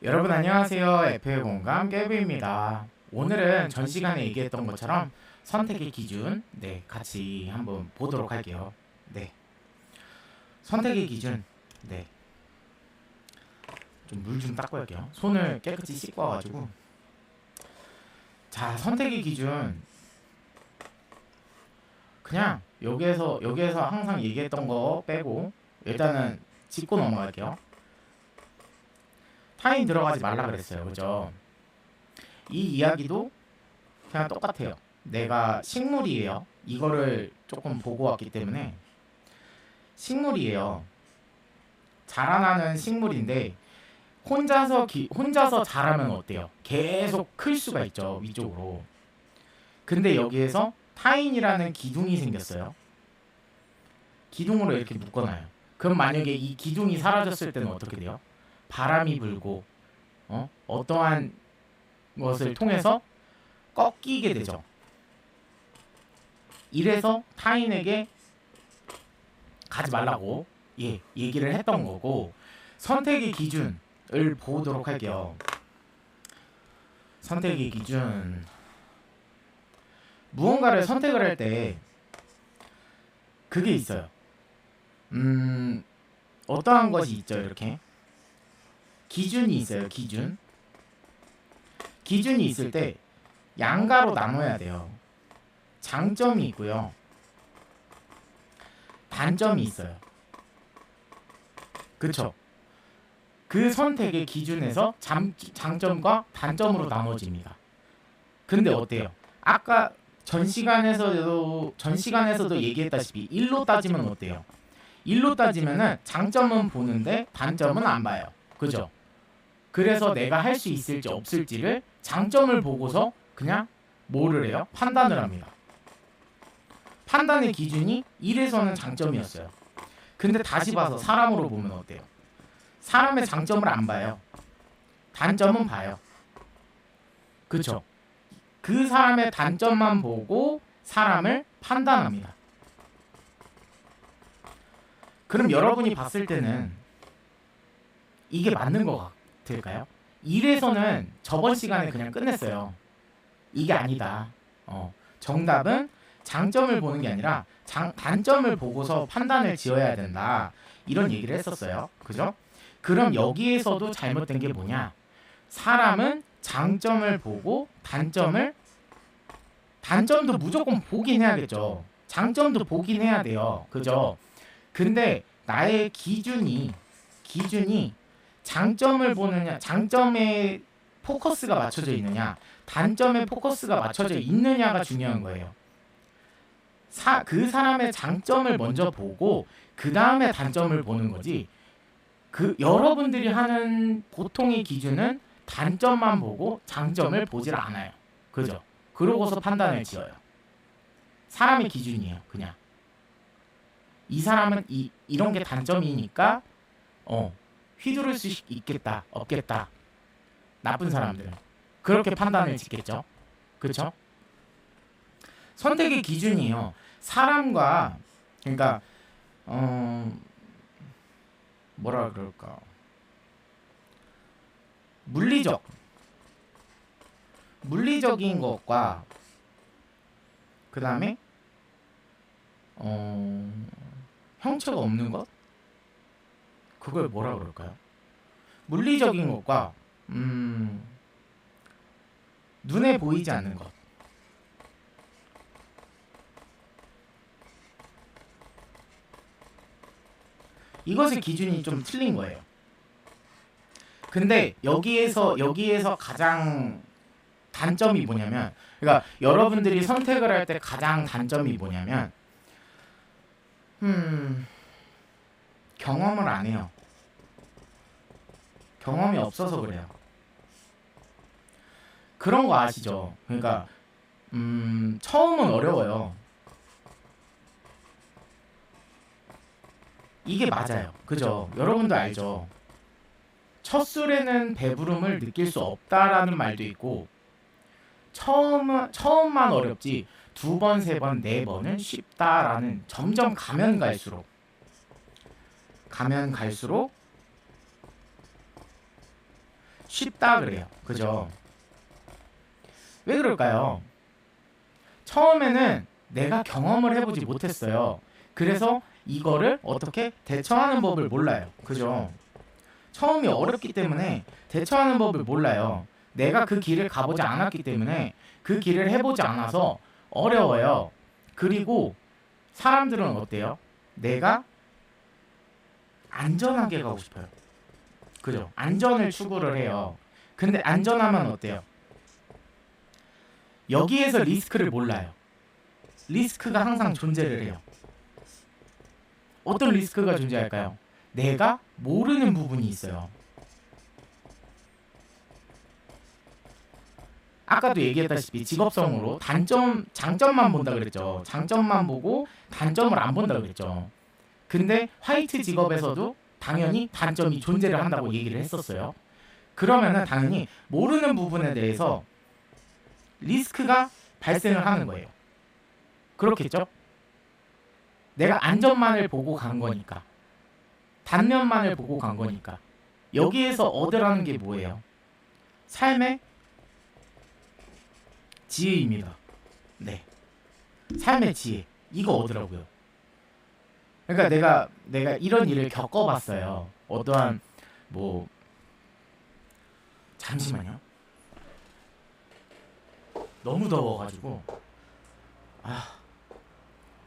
여러분 안녕하세요. F의 공감 깨부입니다. 오늘은 전 시간에 얘기했던 것처럼 선택의 기준 같이 한번 보도록 할게요. 선택의 기준 좀 물 좀 닦고 할게요. 손을 깨끗이 씻고 와가지고. 자, 선택의 기준 그냥 여기에서 항상 얘기했던 거 빼고 일단은 짚고 넘어갈게요. 타인 들어가지 말라 그랬어요. 그죠? 이 이야기도 그냥 똑같아요. 내가 식물이에요. 이거를 조금 보고 왔기 때문에 식물이에요. 자라나는 식물인데 혼자서 자라면 어때요? 계속 클 수가 있죠. 위쪽으로. 근데 여기에서 타인이라는 기둥이 생겼어요. 기둥으로 이렇게 묶어놔요. 그럼 만약에 이 기둥이 사라졌을 때는 어떻게 돼요? 바람이 불고 어떠한 것을 통해서 꺾이게 되죠. 이래서 타인에게 가지 말라고 얘기를 했던 거고, 선택의 기준을 보도록 할게요. 선택의 기준, 무언가를 선택을 할 때 그게 있어요. 어떠한 것이 있죠. 이렇게 기준이 있어요. 기준이 있을 때 양가로 나눠야 돼요. 장점이 있고요, 단점이 있어요. 그쵸? 그 선택의 기준에서 장점과 단점으로 나눠집니다. 근데 어때요? 아까 전 시간에서도 얘기했다시피 일로 따지면 어때요? 일로 따지면은 장점은 보는데 단점은 안 봐요. 그죠? 그래서 내가 할 수 있을지 없을지를 장점을 보고서 그냥 뭐를 해요? 판단을 합니다. 판단의 기준이 1에서는 장점이었어요. 근데 다시 봐서 사람으로 보면 어때요? 사람의 장점을 안 봐요. 단점은 봐요. 그쵸? 그 사람의 단점만 보고 사람을 판단합니다. 그럼 여러분이 봤을 때는 이게 맞는 것 같을까요? 1에서는 저번 시간에 그냥 끝냈어요. 이게 아니다. 정답은 장점을 보는 게 아니라 단점을 보고서 판단을 지어야 된다. 이런 얘기를 했었어요. 그죠? 그럼 여기에서도 잘못된 게 뭐냐? 사람은 장점을 보고 단점도 무조건 보긴 해야겠죠. 장점도 보긴 해야 돼요. 그죠? 근데 나의 기준이 장점을 보느냐, 장점에 포커스가 맞춰져 있느냐, 단점에 포커스가 맞춰져 있느냐가 중요한 거예요. 그 사람의 장점을 먼저 보고 그 다음에 단점을 보는 거지. 여러분들이 하는 보통의 기준은 단점만 보고 장점을 보질 않아요. 그죠? 그러고서 판단을 지어요. 사람의 기준이에요. 그냥 이 사람은 이런 게 단점이니까 휘두를 수 있겠다 없겠다. 나쁜 사람들 그렇게 판단을 짓겠죠. 그렇죠? 선택의 기준이에요. 사람과, 그러니까 뭐라 그럴까, 물리적인 것과 그 다음에 형체가 없는 것, 그걸 뭐라 그럴까요? 물리적인 것과 눈에 보이지 않는 것, 이것의 기준이 좀 틀린 거예요. 근데 여기에서 가장 단점이 뭐냐면, 그러니까 여러분들이 선택을 할 때 가장 단점이 뭐냐면 경험을 안 해요. 경험이 없어서 그래요. 그런 거 아시죠? 그러니까 처음은 어려워요. 이게 맞아요. 그죠? 여러분도 알죠? 첫 술에는 배부름을 느낄 수 없다라는 말도 있고, 처음만 어렵지 두 번, 세 번, 네 번은 쉽다라는, 점점 가면 갈수록 쉽다 그래요. 그죠? 왜 그럴까요? 처음에는 내가 경험을 해보지 못했어요. 그래서 이거를 어떻게 대처하는 법을 몰라요. 그죠? 처음이 어렵기 때문에 대처하는 법을 몰라요. 내가 그 길을 가보지 않았기 때문에 그 길을 해보지 않아서 어려워요. 그리고 사람들은 어때요? 내가 안전하게 가고 싶어요. 그죠? 안전을 추구를 해요. 근데 안전하면 어때요? 여기에서 리스크를 몰라요. 리스크가 항상 존재를 해요. 어떤 리스크가 존재할까요? 내가 모르는 부분이 있어요. 아까도 얘기했다시피 직업성으로 장점만 본다 그랬죠. 장점만 보고 단점을 안 본다 그랬죠. 근데 화이트 직업에서도 당연히 단점이 존재를 한다고 얘기를 했었어요. 그러면은 당연히 모르는 부분에 대해서 리스크가 발생을 하는 거예요. 그렇겠죠? 내가 안전만을 보고 간 거니까. 단면만을 보고 간 거니까. 여기에서 얻으라는 게 뭐예요? 삶의 지혜입니다. 네. 삶의 지혜. 이거 얻으라고요. 그러니까 내가 이런 일을 겪어봤어요. 어떠한 뭐 잠시만요. 너무 더워가지고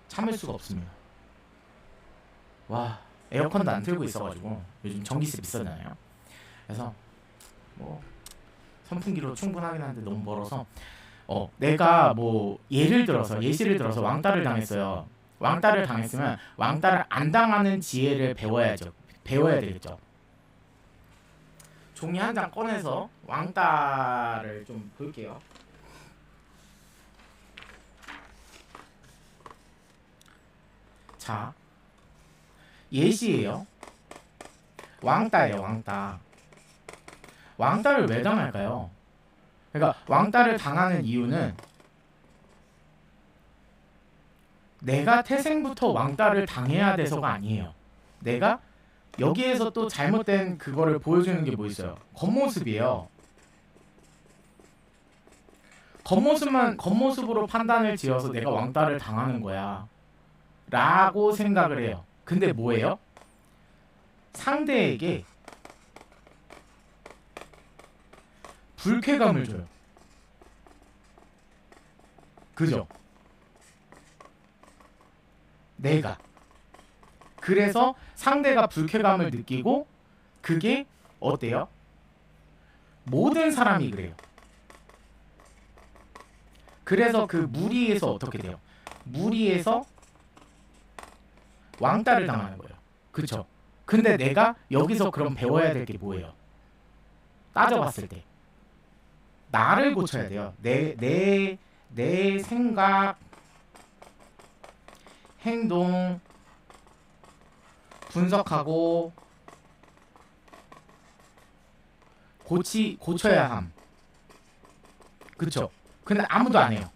참을 수가 없습니다. 와, 에어컨도 안 틀고 있어가지고 요즘 전기세 비싸잖아요. 그래서 뭐 선풍기로 충분하긴 한데 너무 멀어서 내가 뭐 예시를 들어서 왕따를 당했어요. 왕따를 당했으면 왕따를 안 당하는 지혜를 배워야 되겠죠. 종이 한 장 꺼내서 왕따를 좀 볼게요. 자, 예시예요. 왕따예요, 왕따. 왕따를 왜 당할까요? 그러니까 왕따를 당하는 이유는 내가 태생부터 왕따를 당해야 돼서가 아니에요. 내가 여기에서 또 잘못된 그거를 보여주는 게 뭐 있어요? 겉모습이에요. 겉모습으로 판단을 지어서 내가 왕따를 당하는 거야 라고 생각을 해요. 근데 뭐예요? 상대에게 불쾌감을 줘요. 그죠? 내가. 그래서 상대가 불쾌감을 느끼고 그게 어때요? 모든 사람이 그래요. 그래서 그 무리에서 어떻게 돼요? 무리에서 왕따를 당하는 거예요. 그쵸? 근데 내가 여기서 그럼 배워야 될 게 뭐예요? 따져봤을 때 나를 고쳐야 돼요. 내 생각, 행동 분석하고 고쳐야 함. 그쵸? 근데 아무도 안 해요.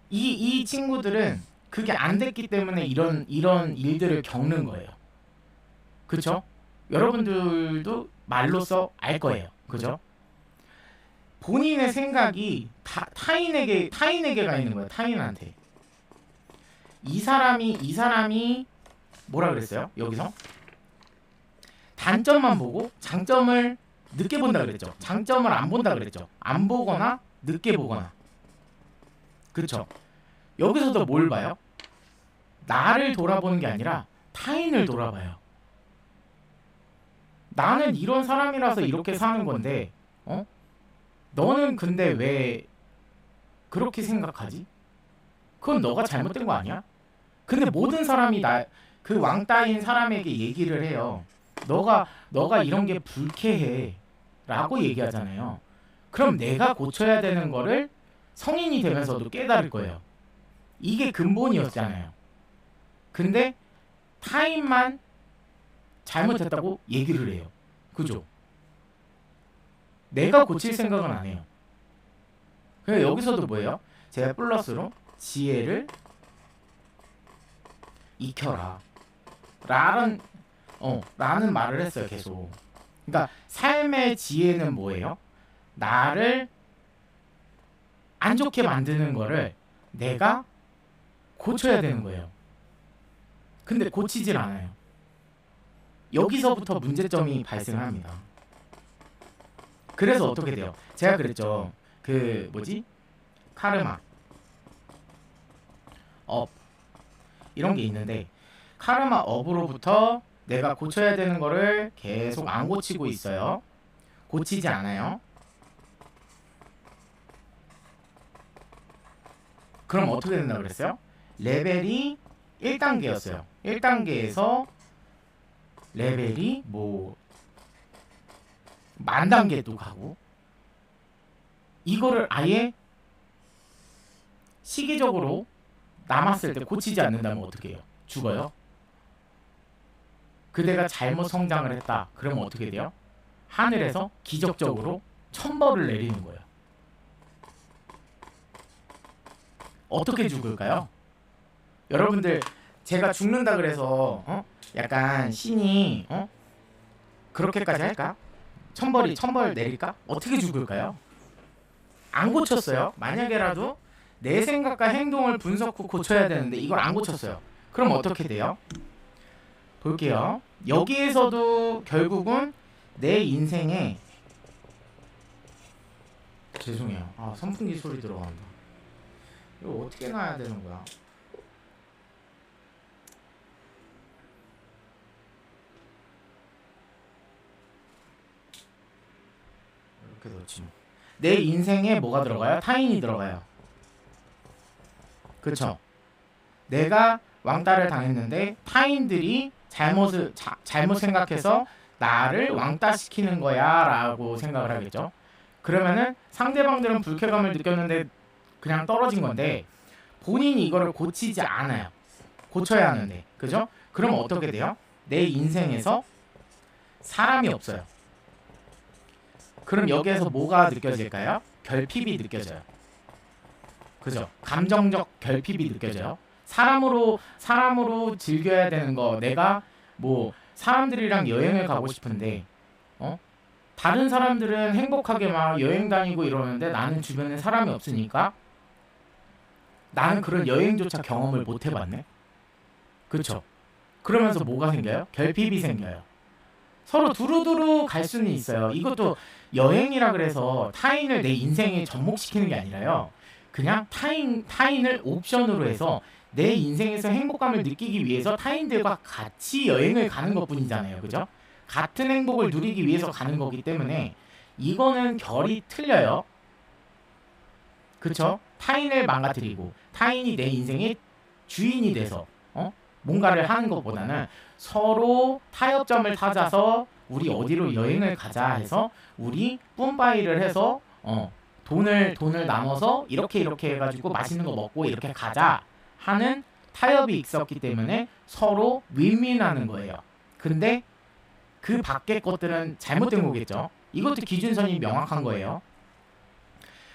이 친구들은 그게 안 됐기 때문에 이런 일들을 겪는 거예요. 그쵸? 여러분들도 말로써 알 거예요. 그죠? 본인의 생각이 타인에게 가 있는 거예요. 타인한테. 이 사람이 뭐라 그랬어요? 여기서 단점만 보고 장점을 늦게 본다 그랬죠. 장점을 안 본다 그랬죠. 안 보거나 늦게 보거나. 그쵸? 여기서도 뭘 봐요? 나를 돌아보는 게 아니라 타인을 돌아봐요. 나는 이런 사람이라서 이렇게 사는 건데 너는 근데 왜 그렇게 생각하지? 그건 너가 잘못된 거 아니야? 근데 모든 사람이 그 왕따인 사람에게 얘기를 해요. 너가 이런 게 불쾌해 라고 얘기하잖아요. 그럼 내가 고쳐야 되는 거를 성인이 되면서도 깨달을 거예요. 이게 근본이었잖아요. 근데 타인만 잘못했다고 얘기를 해요. 그죠? 내가 고칠 생각은 안 해요. 그래서 여기서도 뭐예요? 제가 플러스로 지혜를 익혀라 라는 말을 했어요. 계속. 그러니까 삶의 지혜는 뭐예요? 나를 안 좋게 만드는 거를 내가 고쳐야 되는 거예요. 근데 고치질 않아요. 여기서부터 문제점이 발생합니다. 그래서 어떻게 돼요? 제가 그랬죠. 그 뭐지? 카르마, 업 이런 게 있는데 카르마 업으로부터 내가 고쳐야 되는 거를 계속 안 고치고 있어요. 고치지 않아요. 그럼 어떻게 된다 그랬어요? 레벨이 1단계였어요. 1단계에서 레벨이 뭐 만 단계도 가고, 이거를 아예 시기적으로 남았을 때 고치지 않는다면 어떻게 해요? 죽어요? 그대가 잘못 성장을 했다. 그러면 어떻게 돼요? 하늘에서 기적적으로 천벌을 내리는 거예요. 어떻게 죽을까요? 여러분들, 제가 죽는다 그래서 약간 신이 그렇게까지 할까? 천벌 내릴까? 어떻게 죽을까요? 안 고쳤어요. 만약에라도 내 생각과 행동을 분석 후 고쳐야 되는데 이걸 안 고쳤어요. 그럼 어떻게 돼요? 볼게요. 여기에서도 결국은 내 인생에, 죄송해요. 선풍기 소리 들어간다. 이거 어떻게 놔야 되는 거야? 이렇게 넣지. 내 인생에 뭐가 들어가요? 타인이 들어가요. 그쵸? 내가 왕따를 당했는데 타인들이 잘못 생각해서 나를 왕따시키는 거야 라고 생각을 하겠죠. 그러면은 상대방들은 불쾌감을 느꼈는데 그냥 떨어진 건데 본인이 이거를 고치지 않아요. 고쳐야 하는데, 그죠? 그럼 어떻게 돼요? 내 인생에서 사람이 없어요. 그럼 여기에서 뭐가 느껴질까요? 결핍이 느껴져요. 그죠? 감정적 결핍이 느껴져요. 사람으로 즐겨야 되는 거, 내가 뭐 사람들이랑 여행을 가고 싶은데 다른 사람들은 행복하게 막 여행 다니고 이러는데 나는 주변에 사람이 없으니까 나는 그런 여행조차 경험을 못 해봤네. 그쵸? 그러면서 뭐가 생겨요? 결핍이 생겨요. 서로 두루두루 갈 수는 있어요. 이것도 여행이라 그래서 타인을 내 인생에 접목시키는 게 아니라요. 그냥 타인을 옵션으로 해서 내 인생에서 행복감을 느끼기 위해서 타인들과 같이 여행을 가는 것 뿐이잖아요. 그죠? 같은 행복을 누리기 위해서 가는 거기 때문에 이거는 결이 틀려요. 그쵸? 타인을 망가뜨리고 타인이 내 인생의 주인이 돼서 뭔가를 하는 것보다는 서로 타협점을 찾아서 우리 어디로 여행을 가자 해서 우리 뿜빠이를 해서 돈을 나눠서 이렇게 해가지고 맛있는 거 먹고 이렇게 가자 하는 타협이 있었기 때문에 서로 윈윈하는 거예요. 근데 그 밖의 것들은 잘못된 거겠죠. 이것도 기준선이 명확한 거예요.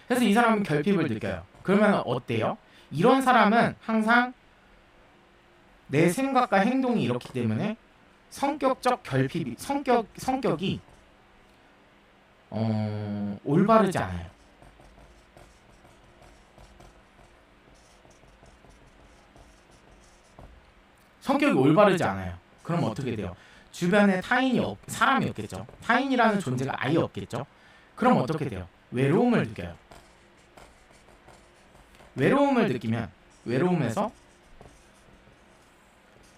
그래서 이 사람은 결핍을 느껴요. 그러면 어때요? 이런 사람은 항상 내 생각과 행동이 이렇기 때문에 성격적 결핍이 성격이 올바르지 않아요. 성격이 올바르지 않아요. 그럼 어떻게 돼요? 주변에 사람이 없겠죠. 타인이라는 존재가 아예 없겠죠. 그럼 어떻게 돼요? 외로움을 느껴요. 외로움을 느끼면 외로움에서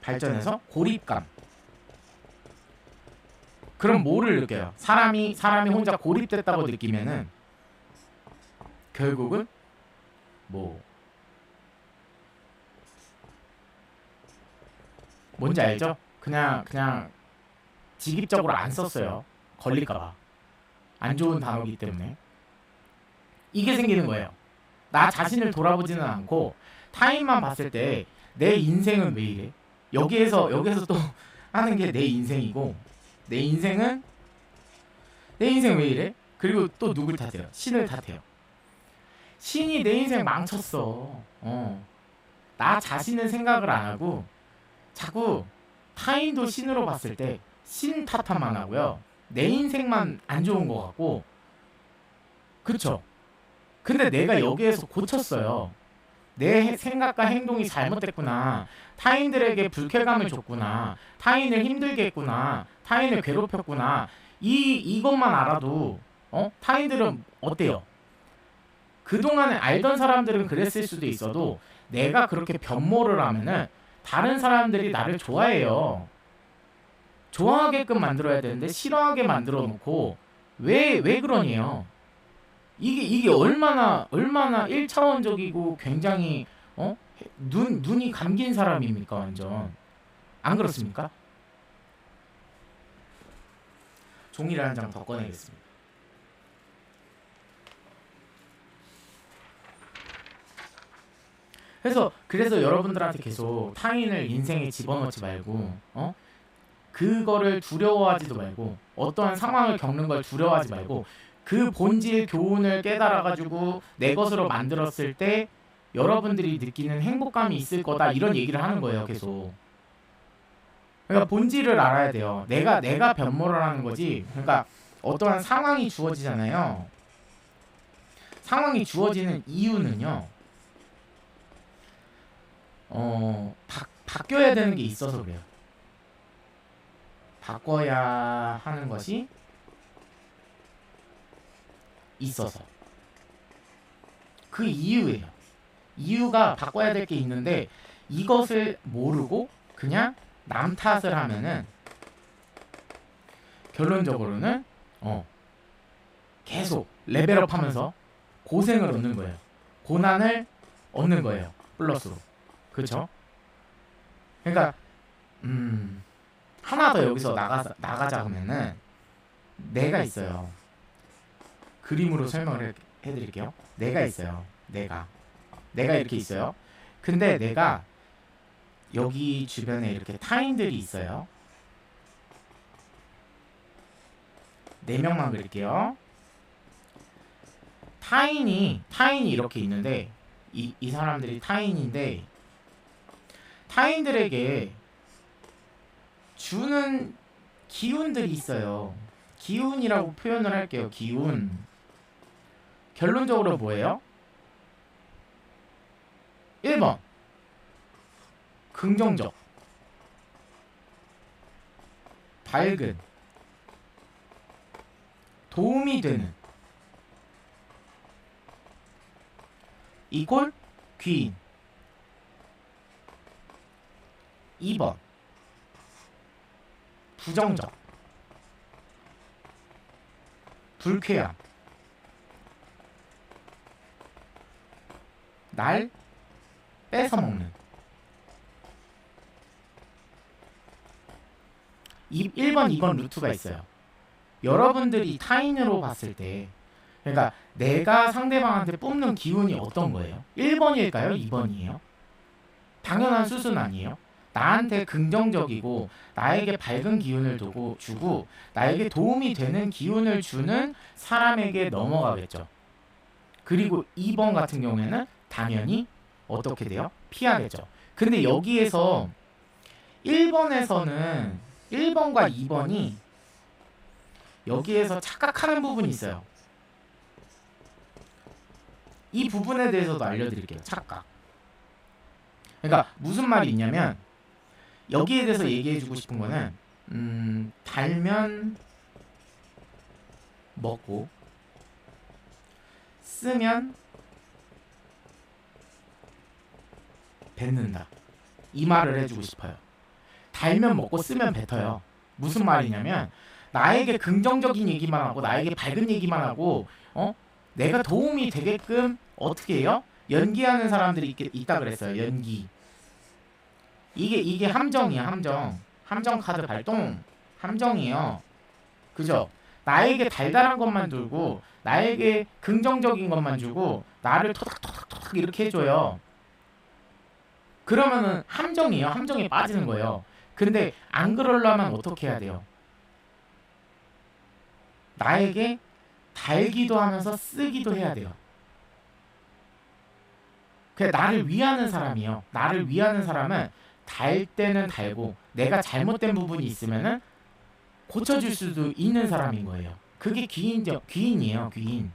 발전해서 고립감. 그럼 뭐를 느껴요? 사람이 혼자 고립됐다고 느끼면은 결국은 뭔지 알죠? 그냥 직입적으로 안 썼어요. 걸릴까봐. 안 좋은 단어이기 때문에. 이게 생기는 거예요. 나 자신을 돌아보지는 않고 타인만 봤을 때 내 인생은 왜 이래? 여기에서 또 하는 게 내 인생이고, 내 인생 왜 이래? 그리고 또 누굴 탓해요? 신을 탓해요. 신이 내 인생 망쳤어. 나 자신은 생각을 안 하고 자꾸 타인도 신으로 봤을 때 신 탓만 하고요. 내 인생만 안 좋은 것 같고, 그쵸? 근데 내가 여기에서 고쳤어요. 내 생각과 행동이 잘못됐구나. 타인들에게 불쾌감을 줬구나. 타인을 힘들게 했구나. 타인을 괴롭혔구나. 이것만 알아도 타인들은 어때요? 그동안에 알던 사람들은 그랬을 수도 있어도 내가 그렇게 변모를 하면은 다른 사람들이 나를 좋아해요. 좋아하게끔 만들어야 되는데 싫어하게 만들어 놓고 왜 그러니요? 이게 얼마나 1차원적이고 굉장히 눈이 감긴 사람입니까, 완전. 안 그렇습니까? 종이를 한 장 더 꺼내겠습니다. 그래서 여러분들한테 계속 타인을 인생에 집어넣지 말고 그거를 두려워하지도 말고 어떠한 상황을 겪는 걸 두려워하지 말고 그 본질 교훈을 깨달아가지고 내 것으로 만들었을 때 여러분들이 느끼는 행복감이 있을 거다 이런 얘기를 하는 거예요 계속. 그러니까 본질을 알아야 돼요. 내가 변모를 하는 거지. 그러니까 어떠한 상황이 주어지잖아요. 상황이 주어지는 이유는요. 바뀌어야 되는 게 있어서 그래요. 바꿔야 하는 것이 있어서. 그 이유예요. 이유가 바꿔야 될 게 있는데 이것을 모르고 그냥 남 탓을 하면은 결론적으로는 계속 레벨업 하면서 고생을 얻는 거예요. 고난을 얻는 거예요. 플러스로. 그렇죠? 그러니까 하나 더 여기서 나가자 하면은 내가 있어요. 그림으로 설명을 해드릴게요. 내가 있어요. 내가 이렇게 있어요. 근데 내가 여기 주변에 이렇게 타인들이 있어요. 4명만 그릴게요. 타인이 이렇게 있는데 이 사람들이 타인인데 타인들에게 주는 기운들이 있어요. 기운이라고 표현을 할게요. 기운. 결론적으로 뭐예요? 1번 긍정적, 밝은, 도움이 되는 이꼴 귀인. 2번 부정적, 불쾌함, 날 뺏어먹는. 1번, 2번 루트가 있어요. 여러분들이 타인으로 봤을 때 그러니까 내가 상대방한테 뿜는 기운이 어떤 거예요? 1번일까요? 2번이에요? 당연한 수순 아니에요? 나한테 긍정적이고 나에게 밝은 기운을 주고 나에게 도움이 되는 기운을 주는 사람에게 넘어가겠죠. 그리고 2번 같은 경우에는 당연히 어떻게 돼요? 피하겠죠. 근데 여기에서 1번에서는 1번과 2번이 여기에서 착각하는 부분이 있어요. 이 부분에 대해서도 알려드릴게요. 착각. 그러니까 무슨 말이 있냐면 여기에 대해서 얘기해주고 싶은 거는 달면 먹고 쓰면 뱉는다. 이 말을 해주고 싶어요. 달면 먹고 쓰면 뱉어요. 무슨 말이냐면 나에게 긍정적인 얘기만 하고 나에게 밝은 얘기만 하고 내가 도움이 되게끔 어떻게 해요? 연기하는 사람들이 있다 그랬어요. 연기. 이게 함정이야. 함정 카드 발동. 함정이에요. 그죠? 나에게 달달한 것만 들고 나에게 긍정적인 것만 주고 나를 토닥토닥토닥 이렇게 해줘요. 그러면은 함정이에요. 함정에 빠지는 거예요. 근데 안 그러려면 어떻게 해야 돼요? 나에게 달기도 하면서 쓰기도 해야 돼요. 그냥 나를 위하는 사람이요. 나를 위하는 사람은 달 때는 달고 내가 잘못된 부분이 있으면은 고쳐줄 수도 있는 사람인 거예요. 그게 귀인이에요, 귀인.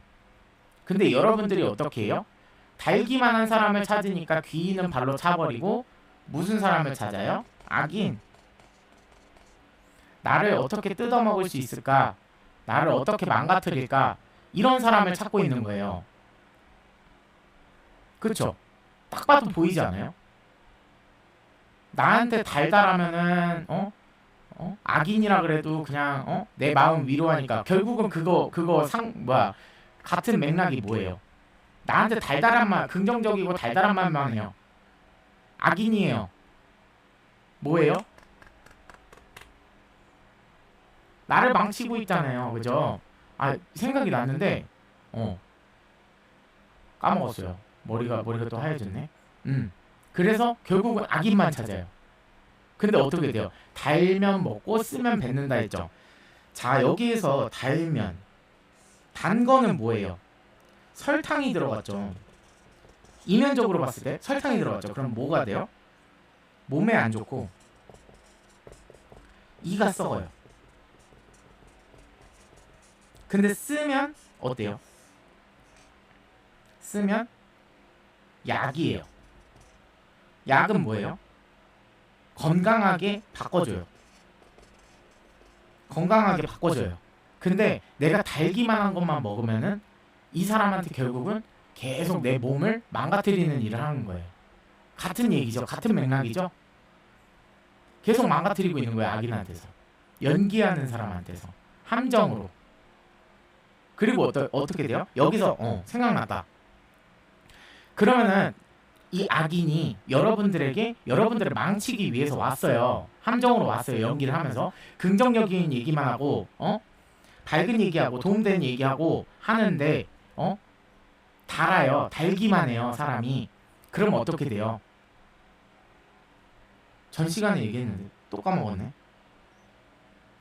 근데 여러분들이 어떻게 해요? 달기만 한 사람을 찾으니까 귀인은 발로 차버리고 무슨 사람을 찾아요? 악인. 나를 어떻게 뜯어먹을 수 있을까? 나를 어떻게 망가뜨릴까? 이런 사람을 찾고 있는 거예요. 그쵸? 딱 봐도 보이지 않아요? 나한테 달달하면은 악인이라 그래도 그냥 내 마음 위로하니까 결국은 같은 맥락이 뭐예요? 나한테 달달한 말, 긍정적이고 달달한 말만 해요. 악인이에요. 뭐예요? 나를 망치고 있잖아요. 그죠? 생각이 났는데 까먹었어요. 머리가 또 하얘졌네. 그래서 결국은 악인만 찾아요. 근데 어떻게 돼요? 달면 먹고 쓰면 뱉는다 했죠. 자, 여기에서 달면 단 거는 뭐예요? 설탕이 들어갔죠. 이면적으로 봤을 때 설탕이 들어갔죠. 그럼 뭐가 돼요? 몸에 안 좋고 이가 썩어요. 근데 쓰면 어때요? 쓰면 약이에요. 약은 뭐예요? 건강하게 바꿔줘요. 건강하게 바꿔줘요. 근데 내가 달기만 한 것만 먹으면은 이 사람한테 결국은 계속 내 몸을 망가뜨리는 일을 하는 거예요. 같은 얘기죠. 같은 맥락이죠. 계속 망가뜨리고 있는 거예요. 악인한테서. 연기하는 사람한테서. 함정으로. 그리고 어떻게 돼요? 여기서 생각났다. 그러면은 이 악인이 여러분들을 망치기 위해서 왔어요. 함정으로 왔어요. 연기를 하면서 긍정적인 얘기만 하고 밝은 얘기하고 도움되는 얘기하고 하는데 달아요. 달기만 해요. 사람이. 그럼 어떻게 돼요? 전 시간에 얘기했는데 또 까먹었네.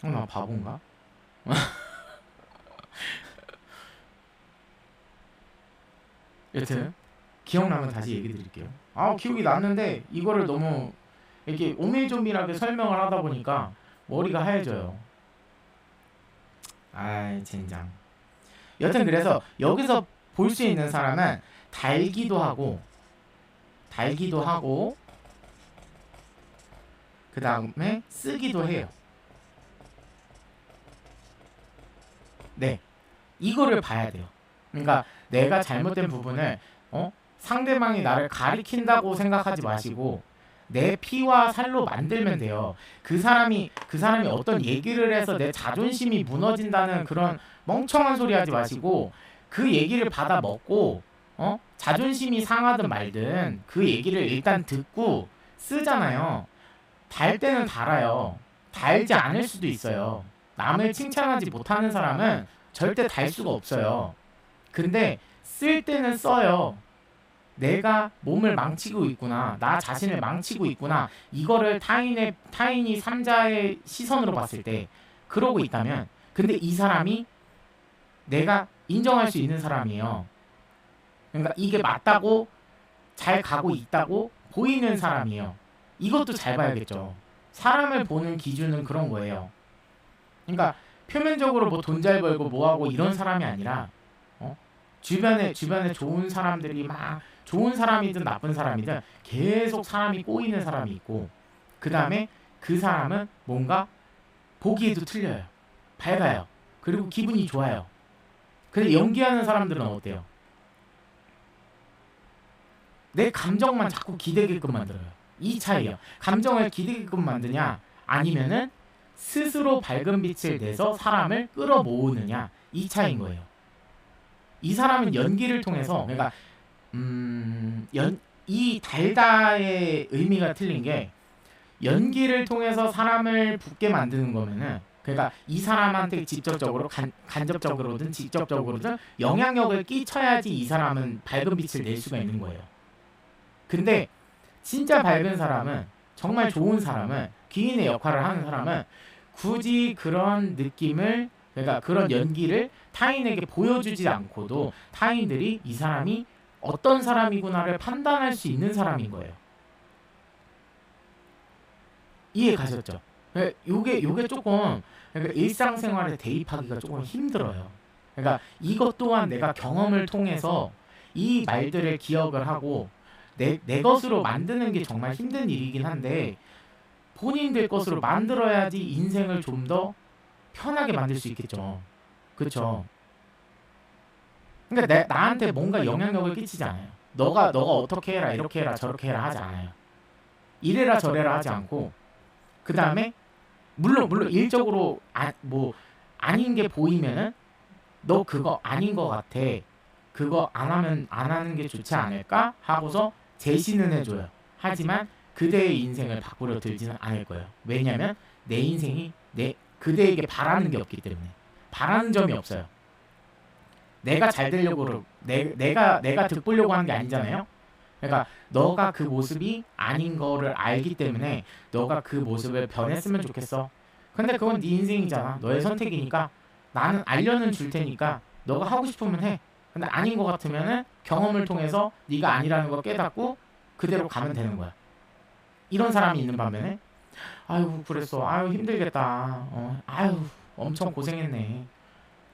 나 바본가? 여튼 기억나면 다시 얘기 드릴게요. 기억이 났는데 이거를 너무 이렇게 오밀조밀하게 설명을 하다 보니까 머리가 하얘져요. 젠장. 여튼 그래서 여기서 볼 수 있는 사람은 달기도 하고 그 다음에 쓰기도 해요. 네, 이거를 봐야 돼요. 그러니까 내가 잘못된 부분을 상대방이 나를 가리킨다고 생각하지 마시고 내 피와 살로 만들면 돼요. 그 사람이 어떤 얘기를 해서 내 자존심이 무너진다는 그런 멍청한 소리 하지 마시고 그 얘기를 받아 먹고 자존심이 상하든 말든 그 얘기를 일단 듣고 쓰잖아요. 달 때는 달아요. 달지 않을 수도 있어요. 남을 칭찬하지 못하는 사람은 절대 달 수가 없어요. 근데 쓸 때는 써요. 내가 몸을 망치고 있구나. 나 자신을 망치고 있구나. 이거를 타인이 삼자의 시선으로 봤을 때 그러고 있다면 근데 이 사람이 내가 인정할 수 있는 사람이에요. 그러니까 이게 맞다고 잘 가고 있다고 보이는 사람이에요. 이것도 잘 봐야겠죠. 사람을 보는 기준은 그런 거예요. 그러니까 표면적으로 뭐 돈 잘 벌고 뭐하고 이런 사람이 아니라 주변에 좋은 사람들이 막 좋은 사람이든 나쁜 사람이든 계속 사람이 꼬이는 사람이 있고 그 다음에 그 사람은 뭔가 보기에도 틀려요. 밝아요. 그리고 기분이 좋아요. 근데 연기하는 사람들은 어때요? 내 감정만 자꾸 기대게끔 만들어요. 이 차이예요. 감정을 기대게끔 만드냐 아니면은 스스로 밝은 빛을 내서 사람을 끌어모으느냐 이 차이인 거예요. 이 사람은 연기를 통해서 그러니까 이 달다의 의미가 틀린 게 연기를 통해서 사람을 붙게 만드는 거면은 그러니까 이 사람한테 직접적으로 간접적으로든 직접적으로든 영향력을 끼쳐야지 이 사람은 밝은 빛을 낼 수가 있는 거예요. 근데 진짜 밝은 사람은 정말 좋은 사람은 귀인의 역할을 하는 사람은 굳이 그런 느낌을 그러니까 그런 연기를 타인에게 보여주지 않고도 타인들이 이 사람이 어떤 사람이구나를 판단할 수 있는 사람인 거예요. 이해 가셨죠? 요게 조금 그러니까 일상생활에 대입하기가 조금 힘들어요. 그러니까 이것 또한 내가 경험을 통해서 이 말들을 기억을 하고 내 것으로 만드는 게 정말 힘든 일이긴 한데 본인들 것으로 만들어야지 인생을 좀 더 편하게 만들 수 있겠죠. 그렇죠. 그러니까 나한테 뭔가 영향력을 끼치지 않아요. 너가 어떻게 해라 이렇게 해라 저렇게 해라 하지 않아요. 이래라 저래라 하지 않고 그 다음에 물론 일적으로 뭐 아닌 게 보이면은 너 그거 아닌 거 같아. 그거 안 하면 안 하는 게 좋지 않을까 하고서 제시는 해줘요. 하지만 그대의 인생을 바꾸려 들지는 않을 거예요. 왜냐면 내 인생이 그대에게 바라는 게 없기 때문에 바라는 점이 없어요. 내가 잘 되려고 내가 득보려고 하는 게 아니잖아요. 그러니까 너가 그 모습이 아닌 거를 알기 때문에 너가 그 모습을 변했으면 좋겠어. 근데 그건 네 인생이잖아. 너의 선택이니까 나는 알려는 줄 테니까 너가 하고 싶으면 해. 근데 아닌 거 같으면은 경험을 통해서 네가 아니라는 걸 깨닫고 그대로 가면 되는 거야. 이런 사람이 있는 반면에 아유 그랬어. 아유 힘들겠다. 아유 엄청 고생했네.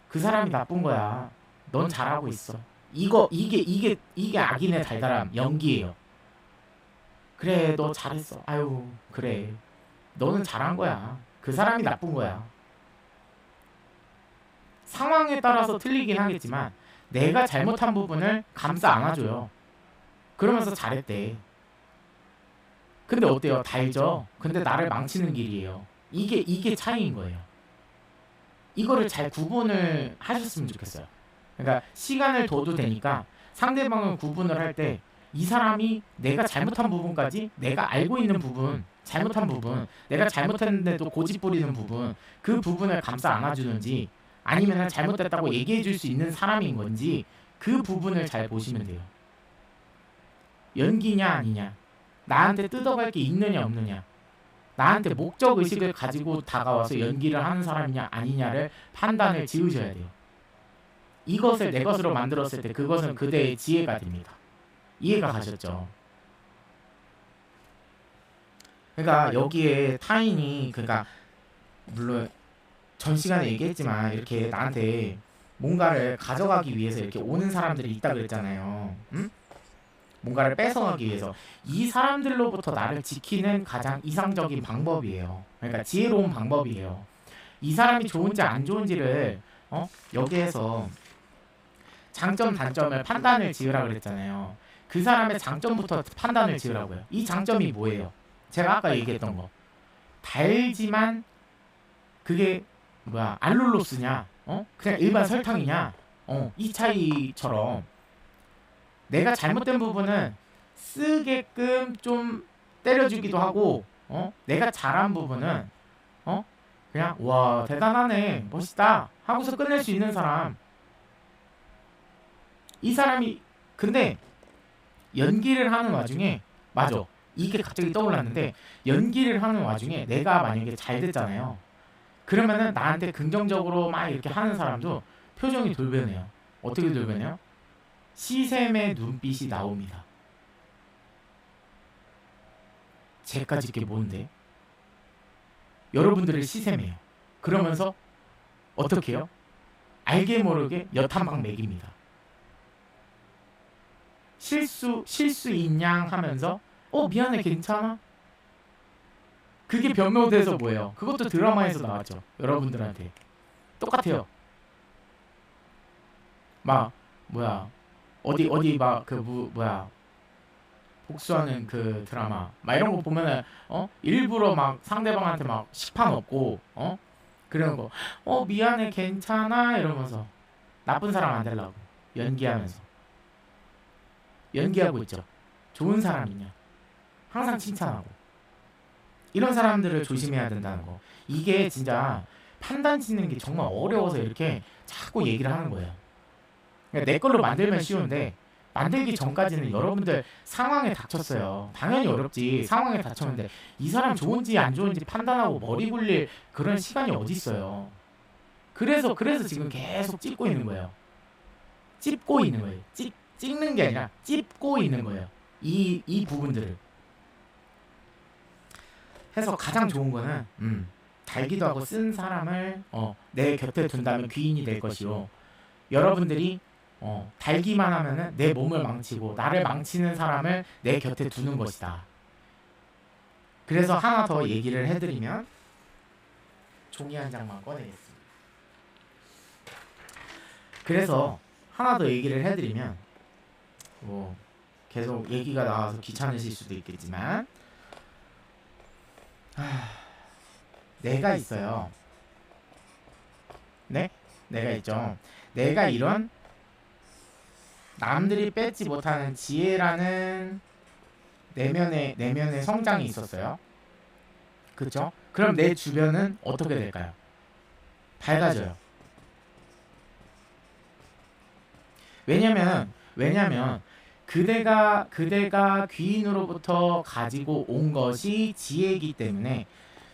그 사람이 나쁜 거야. 넌 잘하고 있어. 이게 악인의 달달함 연기예요. 그래 너 잘했어. 아유 그래 너는 잘한 거야. 그 사람이 나쁜 거야. 상황에 따라서 틀리긴 하겠지만 내가 잘못한 부분을 감싸 안아줘요. 그러면서 잘했대. 근데 어때요? 달죠? 근데 나를 망치는 길이에요. 이게 차이인 거예요. 이거를 잘 구분을 하셨으면 좋겠어요. 그러니까 시간을 둬도 되니까 상대방을 구분을 할 때 이 사람이 내가 잘못한 부분까지 내가 알고 있는 부분 잘못한 부분 내가 잘못했는데도 고집 부리는 부분 그 부분을 감싸 안아주는지 아니면 잘못됐다고 얘기해 줄 수 있는 사람인 건지 그 부분을 잘 보시면 돼요. 연기냐 아니냐 나한테 뜯어갈 게 있느냐 없느냐 나한테 목적 의식을 가지고 다가와서 연기를 하는 사람이냐 아니냐를 판단을 지으셔야 돼요. 이것을 내 것으로 만들었을 때 그것은 그대의 지혜가 됩니다. 이해가 가셨죠? 그러니까 여기에 타인이 그러니까 물론 전 시간에 얘기했지만 이렇게 나한테 뭔가를 가져가기 위해서 이렇게 오는 사람들이 있다 그랬잖아요. 응? 뭔가를 뺏어가기 위해서 이 사람들로부터 나를 지키는 가장 이상적인 방법이에요. 그러니까 지혜로운 방법이에요. 이 사람이 좋은지 안 좋은지를 여기에서 장점 단점을 판단을 지으라 그랬잖아요. 그 사람의 장점부터 판단을 지으라고요. 이 장점이 뭐예요? 제가 아까 얘기했던 거 달지만 그게 뭐야 알룰로스냐 그냥 일반 설탕이냐 이 차이처럼 내가 잘못된 부분은 쓰게끔 좀 때려주기도 하고 내가 잘한 부분은 그냥 와 대단하네 멋있다 하고서 끝낼 수 있는 사람 이 사람이 근데 연기를 하는 와중에 맞아 이게 갑자기 떠올랐는데 연기를 하는 와중에 내가 만약에 잘 됐잖아요 그러면은 나한테 긍정적으로 막 이렇게 하는 사람도 표정이 돌변해요. 어떻게 돌변해요? 시샘의 눈빛이 나옵니다. 쟤까지 이게 뭔데? 여러분들을 시샘해요. 그러면서 어떻게 해요? 알게 모르게 엿 한 방 먹입니다. 실수 있냐 하면서 미안해 괜찮아? 그게 변모돼서 뭐예요? 그것도 드라마에서 나왔죠. 여러분들한테 똑같아요. 막 뭐야 어디 막 그 뭐야 복수하는 그 드라마 막 이런 거 보면은 일부러 막 상대방한테 막 식판 없고 그런 거 미안해 괜찮아 이러면서 나쁜 사람 안 되려고 연기하고 있죠. 좋은 사람이냐 항상 칭찬하고 이런 사람들을 조심해야 된다는 거. 이게 진짜 판단 짓는 게 정말 어려워서 이렇게 자꾸 얘기를 하는 거예요. 그러니까 내 걸로 만들면 쉬운데 만들기 전까지는 여러분들 상황에 닥쳤어요. 당연히 어렵지. 상황에 닥쳤는데 이 사람 좋은지 안 좋은지 판단하고 머리 굴릴 그런 시간이 어디 있어요. 그래서 지금 계속 찝고 있는 거예요. 찝고 있는 거예요. 찍는 게 아니라 찝고 있는 거예요. 이 부분들을. 해서 가장 좋은 거는 달기도 하고 쓴 사람을 내 곁에 둔다면 귀인이 될 것이요. 여러분들이 달기만 하면은 내 몸을 망치고 나를 망치는 사람을 내 곁에 두는 것이다. 그래서 하나 더 얘기를 해드리면 종이 한 장만 꺼내겠습니다. 그래서 하나 더 얘기를 해드리면 뭐 계속 얘기가 나와서 귀찮으실 수도 있겠지만 내가 있어요. 네? 내가 있죠. 내가 이런 남들이 뺏지 못하는 지혜라는 내면의 성장이 있었어요. 그렇죠? 그럼 내 주변은 어떻게 될까요? 밝아져요. 왜냐면 그대가 귀인으로부터 가지고 온 것이 지혜이기 때문에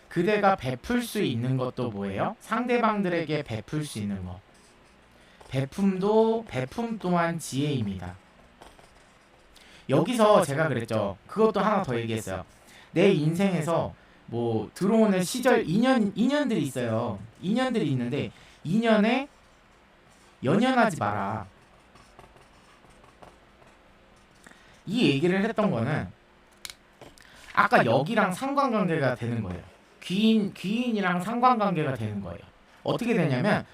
그대가 베풀 수 있는 것도 뭐예요? 상대방들에게 베풀 수 있는 것. 베품 또한 지혜입니다. 여기서 제가 그랬죠. 그것도 하나 더 얘기했어요. 내 인생에서 뭐 들어오는 시절 인연들이 있어요. 인연들이 있는데 인연에 연연하지 마라. 이 얘기를 했던 거는 아까 여기랑 상관관계가 되는 거예요. 귀인이랑 상관관계가 되는 거예요. 어떻게 되냐면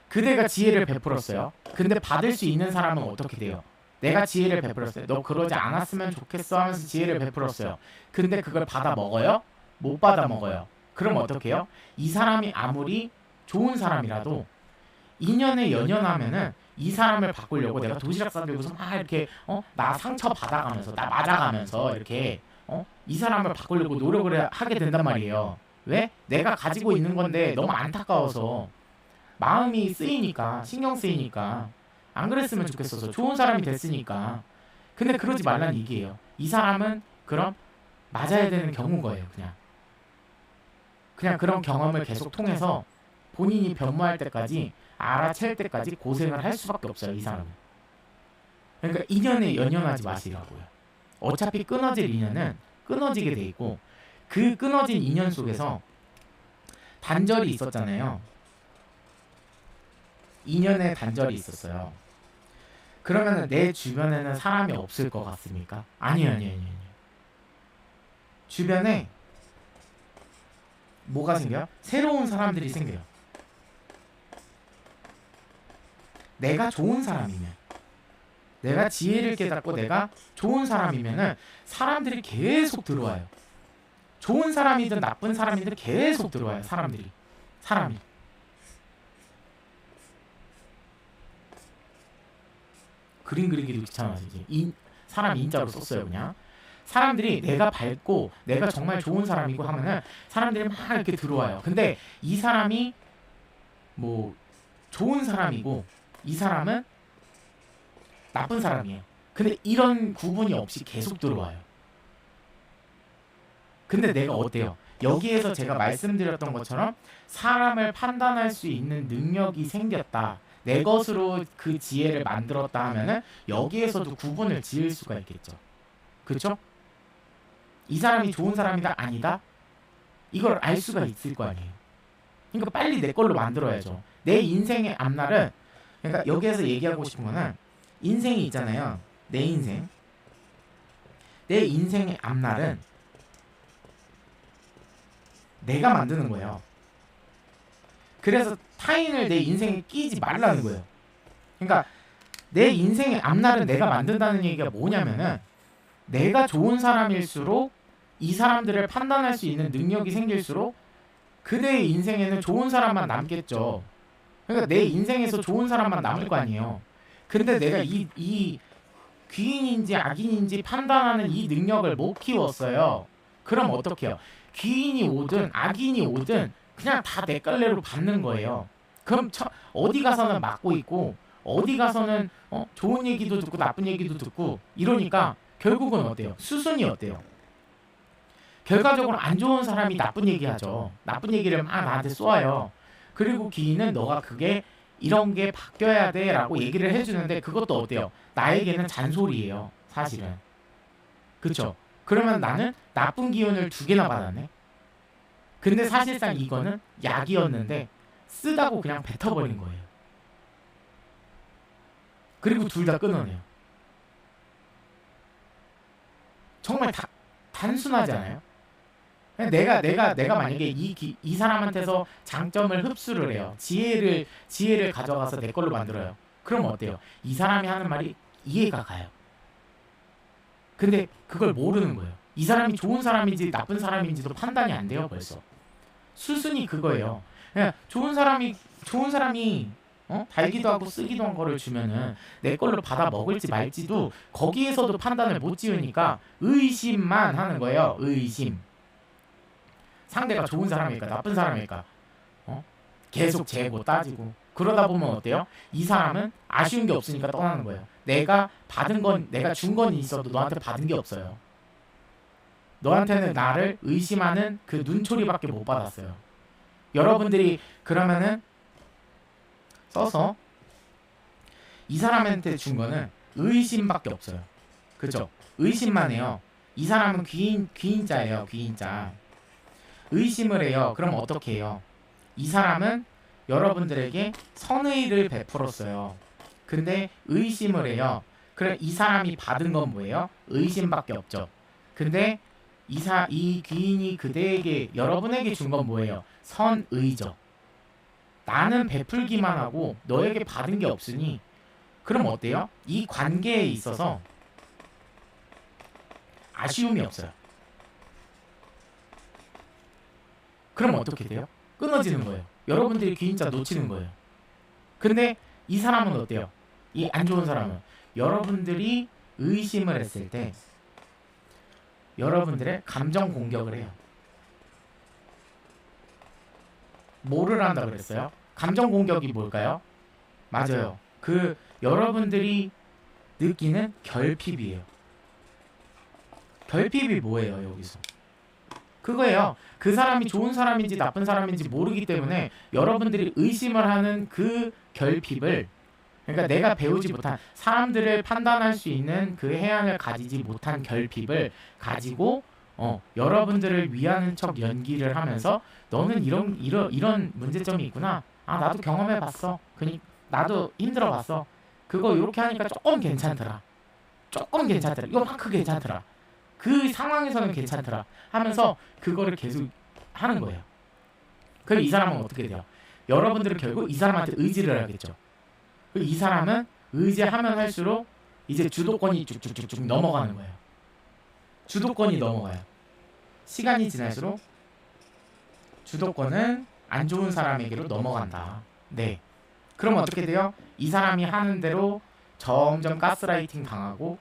그대가 지혜를 베풀었어요. 근데 받을 수 있는 사람은 어떻게 돼요? 내가 지혜를 베풀었어요. 너 그러지 않았으면 좋겠어 하면서 지혜를 베풀었어요. 근데 그걸 받아 먹어요? 못 받아 먹어요. 그럼 어떻게 해요? 이 사람이 아무리 좋은 사람이라도 인연에 연연하면은 이 사람을 바꾸려고 내가 도시락 싸들고서 막 이렇게 나 상처 받아가면서 나 맞아가면서 이렇게 이 사람을 바꾸려고 노력을 하게 된단 말이에요. 왜? 내가 가지고 있는 건데 너무 안타까워서 마음이 쓰이니까 신경 쓰이니까 안 그랬으면 좋겠어서 좋은 사람이 됐으니까. 근데 그러지 말란 얘기예요. 이 사람은 그럼 맞아야 되는 경우인 거예요. 그냥 그런 경험을 계속 통해서 본인이 변모할 때까지 알아챌 때까지 고생을 할 수밖에 없어요. 이 사람은. 그러니까 인연에 연연하지 마시라고요. 어차피 끊어질 인연은 끊어지게 돼 있고 그 끊어진 인연 속에서 단절이 있었잖아요. 인연에 단절이 있었어요. 그러면 내 주변에는 사람이 없을 것 같습니까? 아니요. 주변에 뭐가 생겨요? 새로운 사람들이 생겨요. 내가 좋은 사람이면, 내가 지혜를 깨닫고 내가 좋은 사람이면은 사람들이 계속 들어와요. 좋은 사람이든 나쁜 사람이든 계속 들어와요. 사람이. 그림 그리기도 귀찮아서 이제 사람 인자로 썼어요. 그냥 사람들이 내가 밝고 내가 정말 좋은 사람이고 하면은 사람들이 막 이렇게 들어와요. 근데 이 사람이 뭐 좋은 사람이고 이 사람은 나쁜 사람이에요. 근데 이런 구분이 없이 계속 들어와요. 근데 내가 어때요? 여기에서 제가 말씀드렸던 것처럼 사람을 판단할 수 있는 능력이 생겼다. 내 것으로 그 지혜를 만들었다 하면은 여기에서도 구분을 지을 수가 있겠죠. 그렇죠? 이 사람이 좋은 사람이다 아니다? 이걸 알 수가 있을 거 아니에요. 그러니까 빨리 내 걸로 만들어야죠. 내 인생의 앞날은 그러니까 여기에서 얘기하고 싶은 거는 인생이 있잖아요. 내 인생. 내 인생의 앞날은 내가 만드는 거예요. 그래서 타인을 내 인생에 끼지 말라는 거예요. 그러니까 내 인생의 앞날은 내가 만든다는 얘기가 뭐냐면은 내가 좋은 사람일수록 이 사람들을 판단할 수 있는 능력이 생길수록 그대의 인생에는 좋은 사람만 남겠죠. 그러니까 내 인생에서 좋은 사람만 남을 거 아니에요. 근데 내가 이 귀인인지 악인인지 판단하는 이 능력을 못 키웠어요. 그럼 어떻게 해요? 귀인이 오든 악인이 오든 그냥 다 내 깔래로 받는 거예요. 그럼 어디 가서는 맞고 있고 어디 가서는 좋은 얘기도 듣고 나쁜 얘기도 듣고 이러니까 결국은 어때요? 수순이 어때요? 결과적으로 안 좋은 사람이 나쁜 얘기하죠. 나쁜 얘기를 막 나한테 쏘아요. 그리고 귀인은 너가 그게 이런 게 바뀌어야 돼 라고 얘기를 해주는데 그것도 어때요? 나에게는 잔소리예요. 사실은. 그쵸? 그러면 나는 나쁜 기운을 2개나 받았네. 근데 사실상 이거는 약이었는데 쓰다고 그냥 뱉어버린 거예요. 그리고 둘 다 끊어내요. 정말 단순하지 않아요? 내가 만약에 이 사람한테서 장점을 흡수를 해요. 지혜를 가져가서 내 걸로 만들어요. 그럼 어때요? 이 사람이 하는 말이 이해가 가요. 근데 그걸 모르는 거예요. 이 사람이 좋은 사람인지 나쁜 사람인지도 판단이 안 돼요. 벌써 수순이 그거예요. 그냥 좋은 사람이 달기도 하고 쓰기도 한 거를 주면은 내 걸로 받아 먹을지 말지도 거기에서도 판단을 못 지으니까 의심만 하는 거예요. 의심. 상대가 좋은 사람일까 나쁜 사람일까 계속 재고 따지고 그러다 보면 어때요? 이 사람은 아쉬운 게 없으니까 떠나는 거예요. 내가 준 건 있어도 너한테 받은 게 없어요. 너한테는 나를 의심하는 그 눈초리밖에 못 받았어요. 여러분들이 그러면은 써서 이 사람한테 준 거는 의심밖에 없어요. 그죠? 의심만 해요. 이 사람은 귀인자예요. 귀인자. 의심을 해요. 그럼 어떻게 해요? 이 사람은 여러분들에게 선의를 베풀었어요. 근데 의심을 해요. 그럼 이 사람이 받은 건 뭐예요? 의심밖에 없죠. 근데 이 귀인이 그대에게 여러분에게 준 건 뭐예요? 선의죠. 나는 베풀기만 하고 너에게 받은 게 없으니 그럼 어때요? 이 관계에 있어서 아쉬움이 없어요. 그럼 어떻게 돼요? 끊어지는 거예요. 여러분들이 귀인자 놓치는 거예요. 근데 이 사람은 어때요? 이 안 좋은 사람은 여러분들이 의심을 했을 때 여러분들의 감정 공격을 해요. 뭐를 한다 그랬어요? 감정 공격이 뭘까요? 맞아요. 그 여러분들이 느끼는 결핍이에요. 결핍이 뭐예요, 여기서? 그거예요. 그 사람이 좋은 사람인지 나쁜 사람인지 모르기 때문에 여러분들이 의심을 하는 그 결핍을, 그러니까 내가 배우지 못한, 사람들을 판단할 수 있는 그 해안을 가지지 못한 결핍을 가지고 여러분들을 위하는 척 연기를 하면서 너는 이런 문제점이 있구나. 아, 나도 경험해봤어. 나도 힘들어봤어. 그거 이렇게 하니까 조금 괜찮더라. 이거만큼 괜찮더라. 그 상황에서는 괜찮더라 하면서 그거를 계속 하는 거예요. 그럼 이 사람은 어떻게 돼요? 여러분들은 결국 이 사람한테 의지를 하겠죠. 이 사람은 의지하면 할수록 이제 주도권이 쭉쭉쭉쭉 넘어가는 거예요. 주도권이 넘어가요. 시간이 지날수록 주도권은 안 좋은 사람에게로 넘어간다. 네. 그럼 어떻게 돼요? 이 사람이 하는 대로 점점 가스라이팅 당하고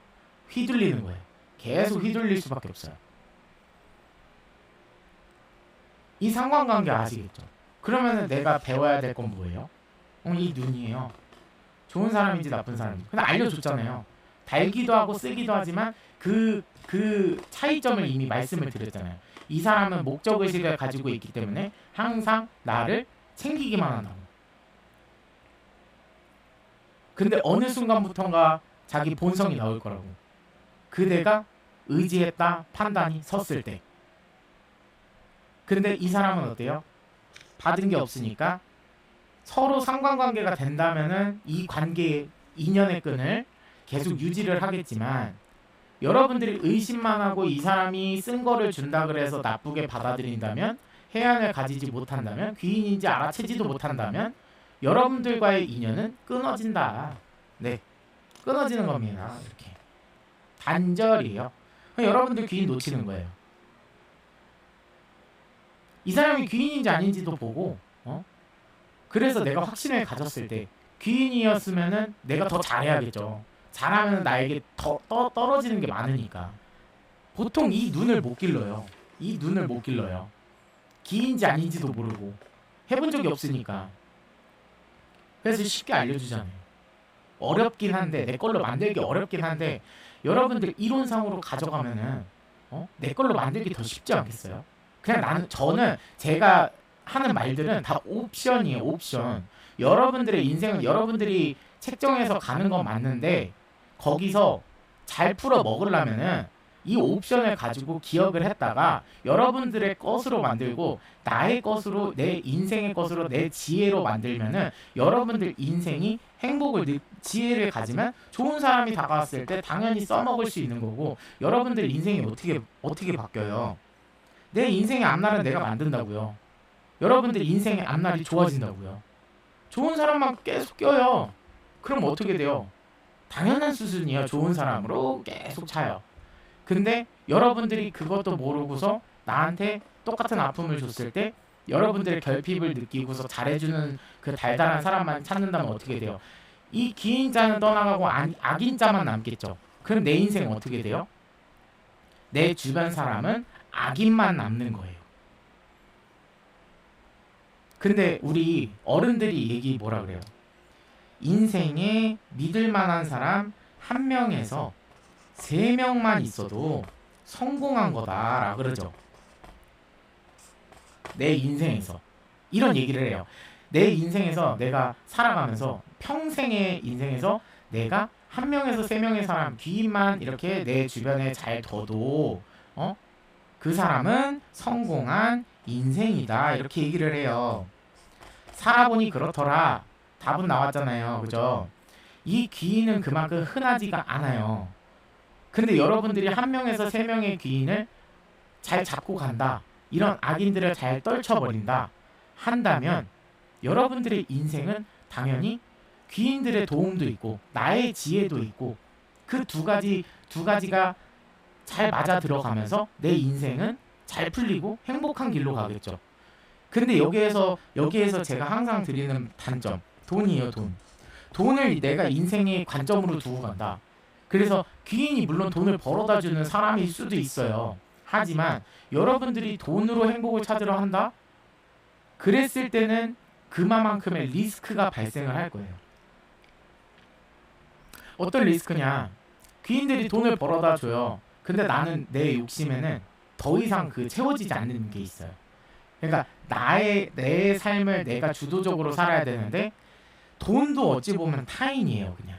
휘둘리는 거예요. 계속 휘둘릴 수밖에 없어요. 이 상관관계 아시겠죠? 그러면은 내가 배워야 될 건 뭐예요? 이 눈이에요. 좋은 사람인지 나쁜 사람인지. 근데 알려줬잖아요. 달기도 하고 쓰기도 하지만 그 차이점을 이미 말씀을 드렸잖아요. 이 사람은 목적의식을 가지고 있기 때문에 항상 나를 챙기기만 한다고. 근데 어느 순간부턴가 자기 본성이 나올 거라고. 그대가 의지했다 판단이 섰을 때. 근데 이 사람은 어때요? 받은 게 없으니까 서로 상관관계가 된다면은 이 관계의 인연의 끈을 계속 유지를 하겠지만, 여러분들이 의심만 하고 이 사람이 쓴 거를 준다 그래서 나쁘게 받아들인다면, 해안을 가지지 못한다면, 귀인인지 알아채지도 못한다면 여러분들과의 인연은 끊어진다. 네, 끊어지는 겁니다. 이렇게 단절이에요. 여러분들 귀인 놓치는 거예요. 이 사람이 귀인인지 아닌지도 보고, 그래서 내가 확신을 가졌을 때 귀인이었으면은 내가 더 잘해야겠죠. 잘하면 나에게 더 떨어지는 게 많으니까. 보통 이 눈을 못 길러요. 귀인지 아닌지도 모르고 해본 적이 없으니까. 그래서 쉽게 알려주잖아요. 어렵긴 한데, 내 걸로 만들기 어렵긴 한데, 여러분들 이론상으로 가져가면은 내 걸로 만들기 더 쉽지 않겠어요? 그냥 저는 제가 하는 말들은 다 옵션이에요. 옵션. 여러분들의 인생은 여러분들이 책정해서 가는 건 맞는데, 거기서 잘 풀어 먹으려면은 이 옵션을 가지고 기억을 했다가 여러분들의 것으로 만들고 나의 것으로, 내 인생의 것으로, 내 지혜로 만들면은 여러분들 인생이 지혜를 가지면 좋은 사람이 다가왔을 때 당연히 써먹을 수 있는 거고, 여러분들 인생이 어떻게 바뀌어요? 내 인생의 앞날은 내가 만든다고요. 여러분들 인생의 앞날이 좋아진다고요. 좋은 사람만 계속 껴요. 그럼 어떻게 돼요? 당연한 수순이에요. 좋은 사람으로 계속 차요. 근데 여러분들이 그것도 모르고서 나한테 똑같은 아픔을 줬을 때 여러분들의 결핍을 느끼고서 잘해주는 그 달달한 사람만 찾는다면 어떻게 돼요? 이 기인자는 떠나가고 악인자만 남겠죠. 그럼 내 인생은 어떻게 돼요? 내 주변 사람은 악인만 남는 거예요. 근데 우리 어른들이 얘기 뭐라 그래요? 인생에 믿을 만한 사람 한 명에서 세 명만 있어도 성공한 거다라 그러죠. 내 인생에서 이런 얘기를 해요. 내 인생에서 내가 살아가면서 평생의 인생에서 내가 한 명에서 세 명의 사람 귀인만 이렇게 내 주변에 잘 둬도 그 사람은 성공한 인생이다 이렇게 얘기를 해요. 살아보니 그렇더라. 답은 나왔잖아요. 그죠? 이 귀인은 그만큼 흔하지가 않아요. 근데 여러분들이 한 명에서 세 명의 귀인을 잘 잡고 간다. 이런 악인들을 잘 떨쳐버린다. 한다면 여러분들의 인생은 당연히 귀인들의 도움도 있고 나의 지혜도 있고 그 두 가지가 잘 맞아 들어가면서 내 인생은 잘 풀리고 행복한 길로 가겠죠. 근데 여기에서 제가 항상 드리는 단점, 돈이에요. 돈을 내가 인생의 관점으로 두고 간다. 그래서 귀인이 물론 돈을 벌어다 주는 사람일 수도 있어요. 하지만 여러분들이 돈으로 행복을 찾으려 한다? 그랬을 때는 그만큼의 리스크가 발생을 할 거예요. 어떤 리스크냐? 귀인들이 돈을 벌어다 줘요. 근데 나는 내 욕심에는 더 이상 채워지지 않는 게 있어요. 그러니까 내 삶을 내가 주도적으로 살아야 되는데 돈도 어찌 보면 타인이에요. 그냥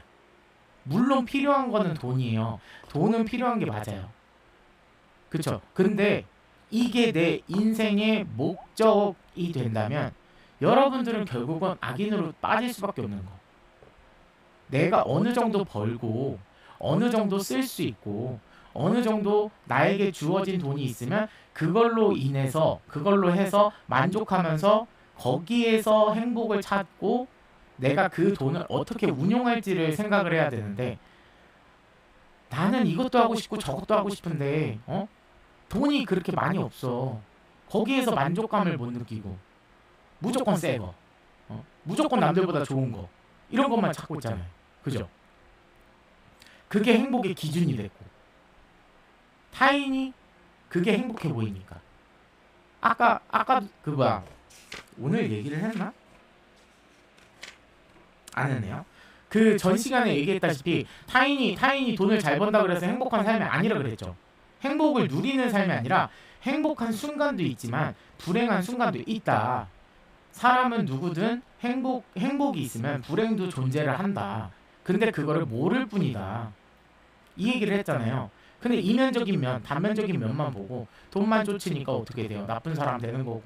물론 필요한 거는 돈이에요. 돈은 필요한 게 맞아요. 그쵸? 근데 이게 내 인생의 목적이 된다면 여러분들은 결국은 악인으로 빠질 수밖에 없는 거. 내가 어느 정도 벌고 어느 정도 쓸 수 있고 어느 정도 나에게 주어진 돈이 있으면 그걸로 해서 만족하면서 거기에서 행복을 찾고 내가 그 돈을 어떻게 운용할지를 생각을 해야 되는데 나는 이것도 하고 싶고 저것도 하고 싶은데 돈이 그렇게 많이 없어. 거기에서 만족감을 못 느끼고 무조건 새 거, 무조건 남들보다 좋은 거 이런 것만 찾고 있잖아요. 그죠? 그게 행복의 기준이 됐고 타인이 그게 행복해 보이니까 아까 오늘 얘기를 했나? 안 했네요. 그 전 시간에 얘기했다시피 타인이 돈을 잘 번다 그래서 행복한 삶이 아니라 그랬죠. 행복을 누리는 삶이 아니라 행복한 순간도 있지만 불행한 순간도 있다. 사람은 누구든 행복이 있으면 불행도 존재를 한다. 근데 그거를 모를 뿐이다. 이 얘기를 했잖아요. 근데 이면적인 면, 단면적인 면만 보고 돈만 쫓으니까 어떻게 돼요? 나쁜 사람 되는 거고.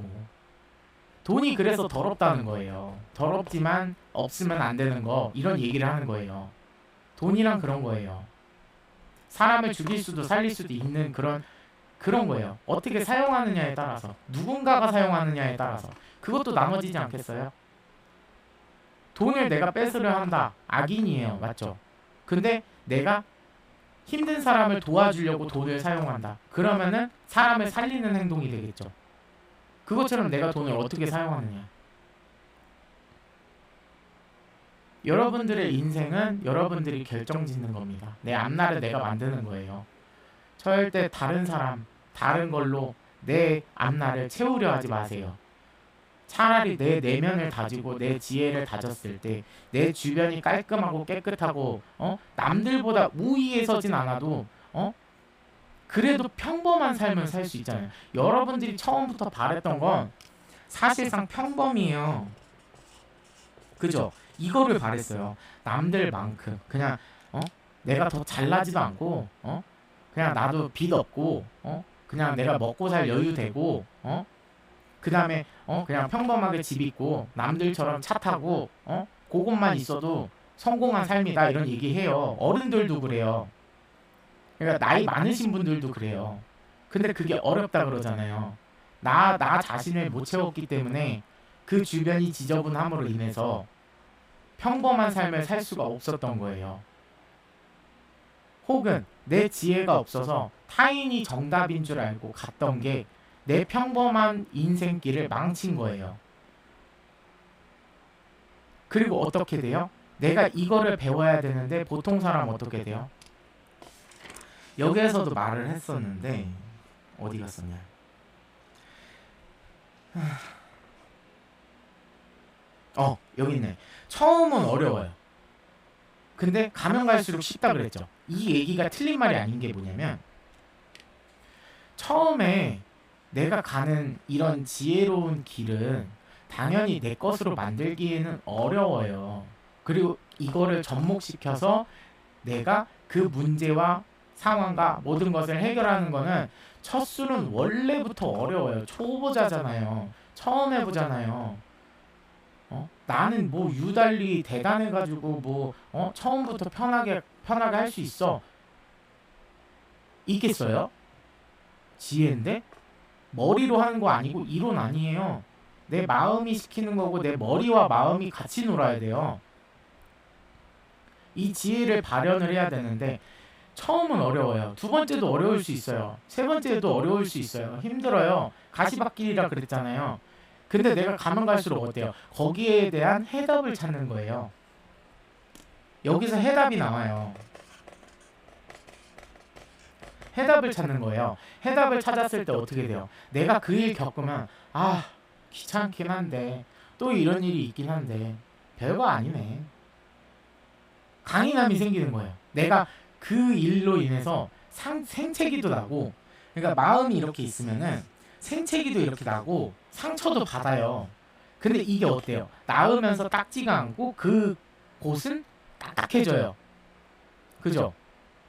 돈이 그래서 더럽다는 거예요. 더럽지만 없으면 안 되는 거 이런 얘기를 하는 거예요. 돈이란 그런 거예요. 사람을 죽일 수도 살릴 수도 있는 그런 거예요. 어떻게 사용하느냐에 따라서 누군가가 사용하느냐에 따라서 그것도 나눠지지 않겠어요? 돈을 내가 뺏으려 한다. 악인이에요. 맞죠? 근데 내가 힘든 사람을 도와주려고 돈을 사용한다. 그러면은 사람을 살리는 행동이 되겠죠. 그것처럼 내가 돈을 어떻게 사용하느냐. 여러분들의 인생은 여러분들이 결정짓는 겁니다. 내 앞날을 내가 만드는 거예요. 절대 다른 사람, 다른 걸로 내 앞날을 채우려 하지 마세요. 차라리 내 내면을 다지고 내 지혜를 다졌을 때 내 주변이 깔끔하고 깨끗하고 남들보다 우위에 서진 않아도 그래도 평범한 삶을 살 수 있잖아요. 여러분들이 처음부터 바랬던 건 사실상 평범이에요. 그죠? 이거를 바랬어요. 남들만큼 그냥 내가 더 잘나지도 않고 그냥 나도 빚 없고 그냥 내가 먹고 살 여유 되고 그 다음에 그냥 평범하게 집 있고 남들처럼 차 타고 그것만 있어도 성공한 삶이다 이런 얘기해요. 어른들도 그래요. 그러니까 나이 많으신 분들도 그래요. 근데 그게 어렵다 그러잖아요. 나 자신을 못 채웠기 때문에 그 주변이 지저분함으로 인해서 평범한 삶을 살 수가 없었던 거예요. 혹은 내 지혜가 없어서 타인이 정답인 줄 알고 갔던 게 내 평범한 인생길을 망친 거예요. 그리고 어떻게 돼요? 내가 이거를 배워야 되는데 보통 사람 어떻게 돼요? 여기에서도 말을 했었는데 어디 갔었냐? 여기 있네. 처음은 어려워요. 근데 가면 갈수록 쉽다 그랬죠. 이 얘기가 틀린 말이 아닌 게 뭐냐면 처음에 내가 가는 이런 지혜로운 길은 당연히 내 것으로 만들기에는 어려워요. 그리고 이거를 접목시켜서 내가 그 문제와 상황과 모든 것을 해결하는 거는 첫 수는 원래부터 어려워요. 초보자잖아요. 처음 해보잖아요. 나는 뭐 유달리 대단해가지고 뭐 처음부터 편하게 할 수 있겠어요? 지혜인데 머리로 하는 거 아니고 이론 아니에요. 내 마음이 시키는 거고 내 머리와 마음이 같이 놀아야 돼요. 이 지혜를 발현을 해야 되는데 처음은 어려워요. 두 번째도 어려울 수 있어요. 세 번째도 어려울 수 있어요. 힘들어요. 가시밭길이라 그랬잖아요. 근데 내가 가면 갈수록 어때요? 거기에 대한 해답을 찾는 거예요. 여기서 해답이 나와요. 해답을 찾는 거예요. 해답을 찾았을 때 어떻게 돼요? 내가 그 일 겪으면 귀찮긴 한데 또 이런 일이 있긴 한데 별거 아니네. 강인함이 생기는 거예요. 내가 그 일로 인해서 생채기도 나고, 그러니까 마음이 이렇게 있으면은 생채기도 이렇게 나고 상처도 받아요. 근데 이게 어때요? 나으면서 딱지가 않고 그 곳은 딱딱해져요. 그죠?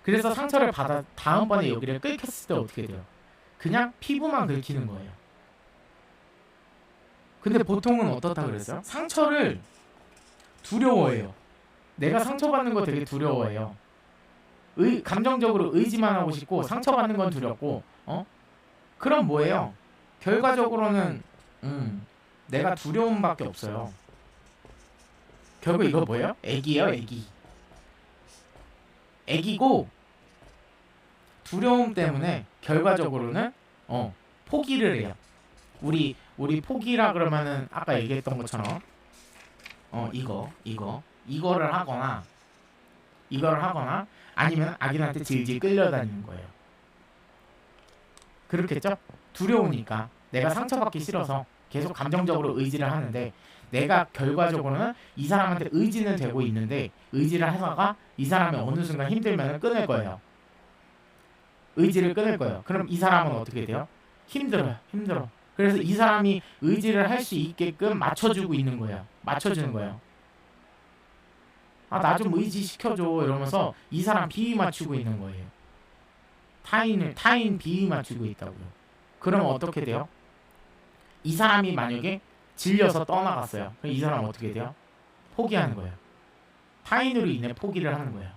그래서 상처를 받아 다음번에 여기를 긁혔을 때 어떻게 돼요? 그냥 피부만 긁히는 거예요. 근데 보통은 어떻다 그랬어요? 상처를 두려워해요. 내가 상처받는 거 되게 두려워해요. 감정적으로 의지만 하고 싶고 상처받는 건 두렵고 그럼 뭐예요? 결과적으로는 내가 두려움밖에 없어요. 결국 이거 뭐예요? 애기예요, 애기. 애기고 두려움 때문에 결과적으로는 포기를 해요. 우리 포기라 그러면은 아까 얘기했던 것처럼 이거를 하거나 아니면 악인한테 질질 끌려다니는 거예요. 그렇겠죠? 두려우니까 내가 상처받기 싫어서 계속 감정적으로 의지를 하는데 내가 결과적으로는 이 사람한테 의지는 되고 있는데 의지를 하다가 이 사람이 어느 순간 힘들면 끊을 거예요. 의지를 끊을 거예요. 그럼 이 사람은 어떻게 돼요? 힘들어. 그래서 이 사람이 의지를 할 수 있게끔 맞춰주고 있는 거예요. 맞춰주는 거예요. 나 좀 의지시켜줘 이러면서 이 사람 비위 맞추고 있는 거예요. 타인 비위 맞추고 있다고요. 그러면 어떻게 돼요? 이 사람이 만약에 질려서 떠나갔어요. 그럼 이 사람은 어떻게 돼요? 포기하는 거예요. 타인으로 인해 포기를 하는 거예요.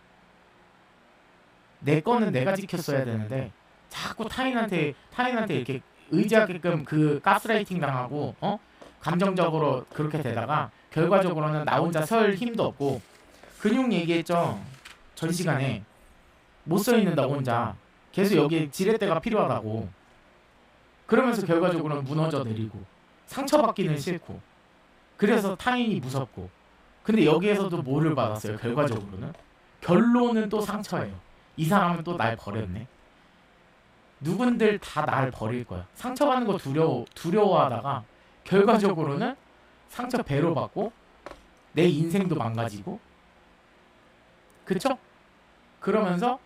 내 거는 내가 지켰어야 되는데 자꾸 타인한테 이렇게 의지하게끔 그 가스라이팅 당하고 감정적으로 그렇게 되다가 결과적으로는 나 혼자 설 힘도 없고 근육 얘기했죠. 전 시간에 못 서 있는다고 혼자 계속 여기에 지렛대가 필요하다고. 그러면서 결과적으로는 무너져 내리고 상처받기는 싫고 그래서 타인이 무섭고. 근데 여기에서도 뭐를 받았어요? 결과적으로는 결론은 또 상처예요. 이 사람은 또 날 버렸네. 누군들 다 날 버릴 거야. 상처받는 거 두려워하다가 결과적으로는 상처 배로 받고 내 인생도 망가지고. 그쵸? 그러면서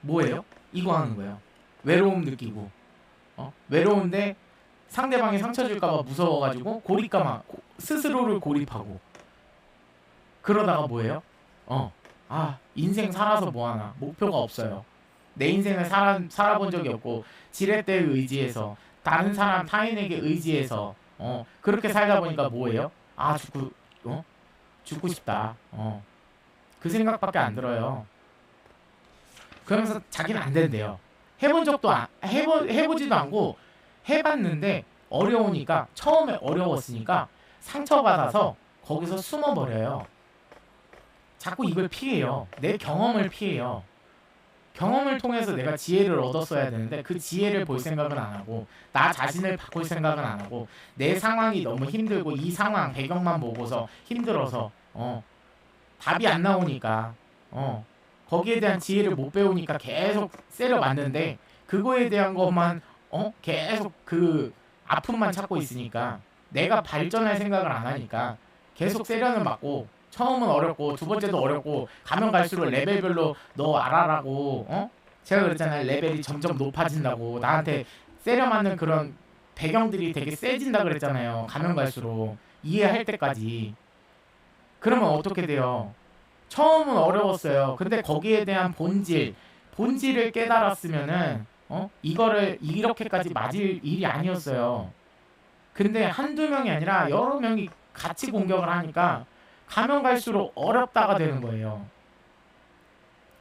뭐예요? 이거 하는 거예요. 외로움 느끼고 외로운데 상대방이 상처 줄까봐 무서워가지고 스스로를 고립하고 그러다가 뭐예요? 인생 살아서 뭐하나. 목표가 없어요. 내 인생을 살아본 적이 없고 지렛대에 의지해서 다른 사람 타인에게 의지해서 그렇게 살다 보니까 뭐예요? 아 죽고 싶다. 그 생각밖에 안 들어요. 그러면서 자기는 안 된대요. 해본 적도 해보지도 않고 해봤는데 어려우니까 처음에 어려웠으니까 상처받아서 거기서 숨어버려요. 자꾸 이걸 피해요. 내 경험을 피해요. 경험을 통해서 내가 지혜를 얻었어야 되는데 그 지혜를 볼 생각은 안 하고 나 자신을 바꿀 생각은 안 하고 내 상황이 너무 힘들고 이 상황 배경만 보고서 힘들어서 답이 안 나오니까 거기에 대한 지혜를 못 배우니까 계속 세려 맞는데 그거에 대한 것만 계속 그 아픔만 찾고 있으니까 내가 발전할 생각을 안 하니까 계속 세려는 맞고 처음은 어렵고 두 번째도 어렵고 가면 갈수록 레벨별로 너 알아라고 제가 그랬잖아요. 레벨이 점점 높아진다고 나한테 세려 맞는 그런 배경들이 되게 세진다 그랬잖아요. 가면 갈수록 이해할 때까지. 그러면 어떻게 돼요? 처음은 어려웠어요. 근데 거기에 대한 본질을 깨달았으면은 이거를 이렇게까지 맞을 일이 아니었어요. 근데 한두 명이 아니라 여러 명이 같이 공격을 하니까 가면 갈수록 어렵다가 되는 거예요.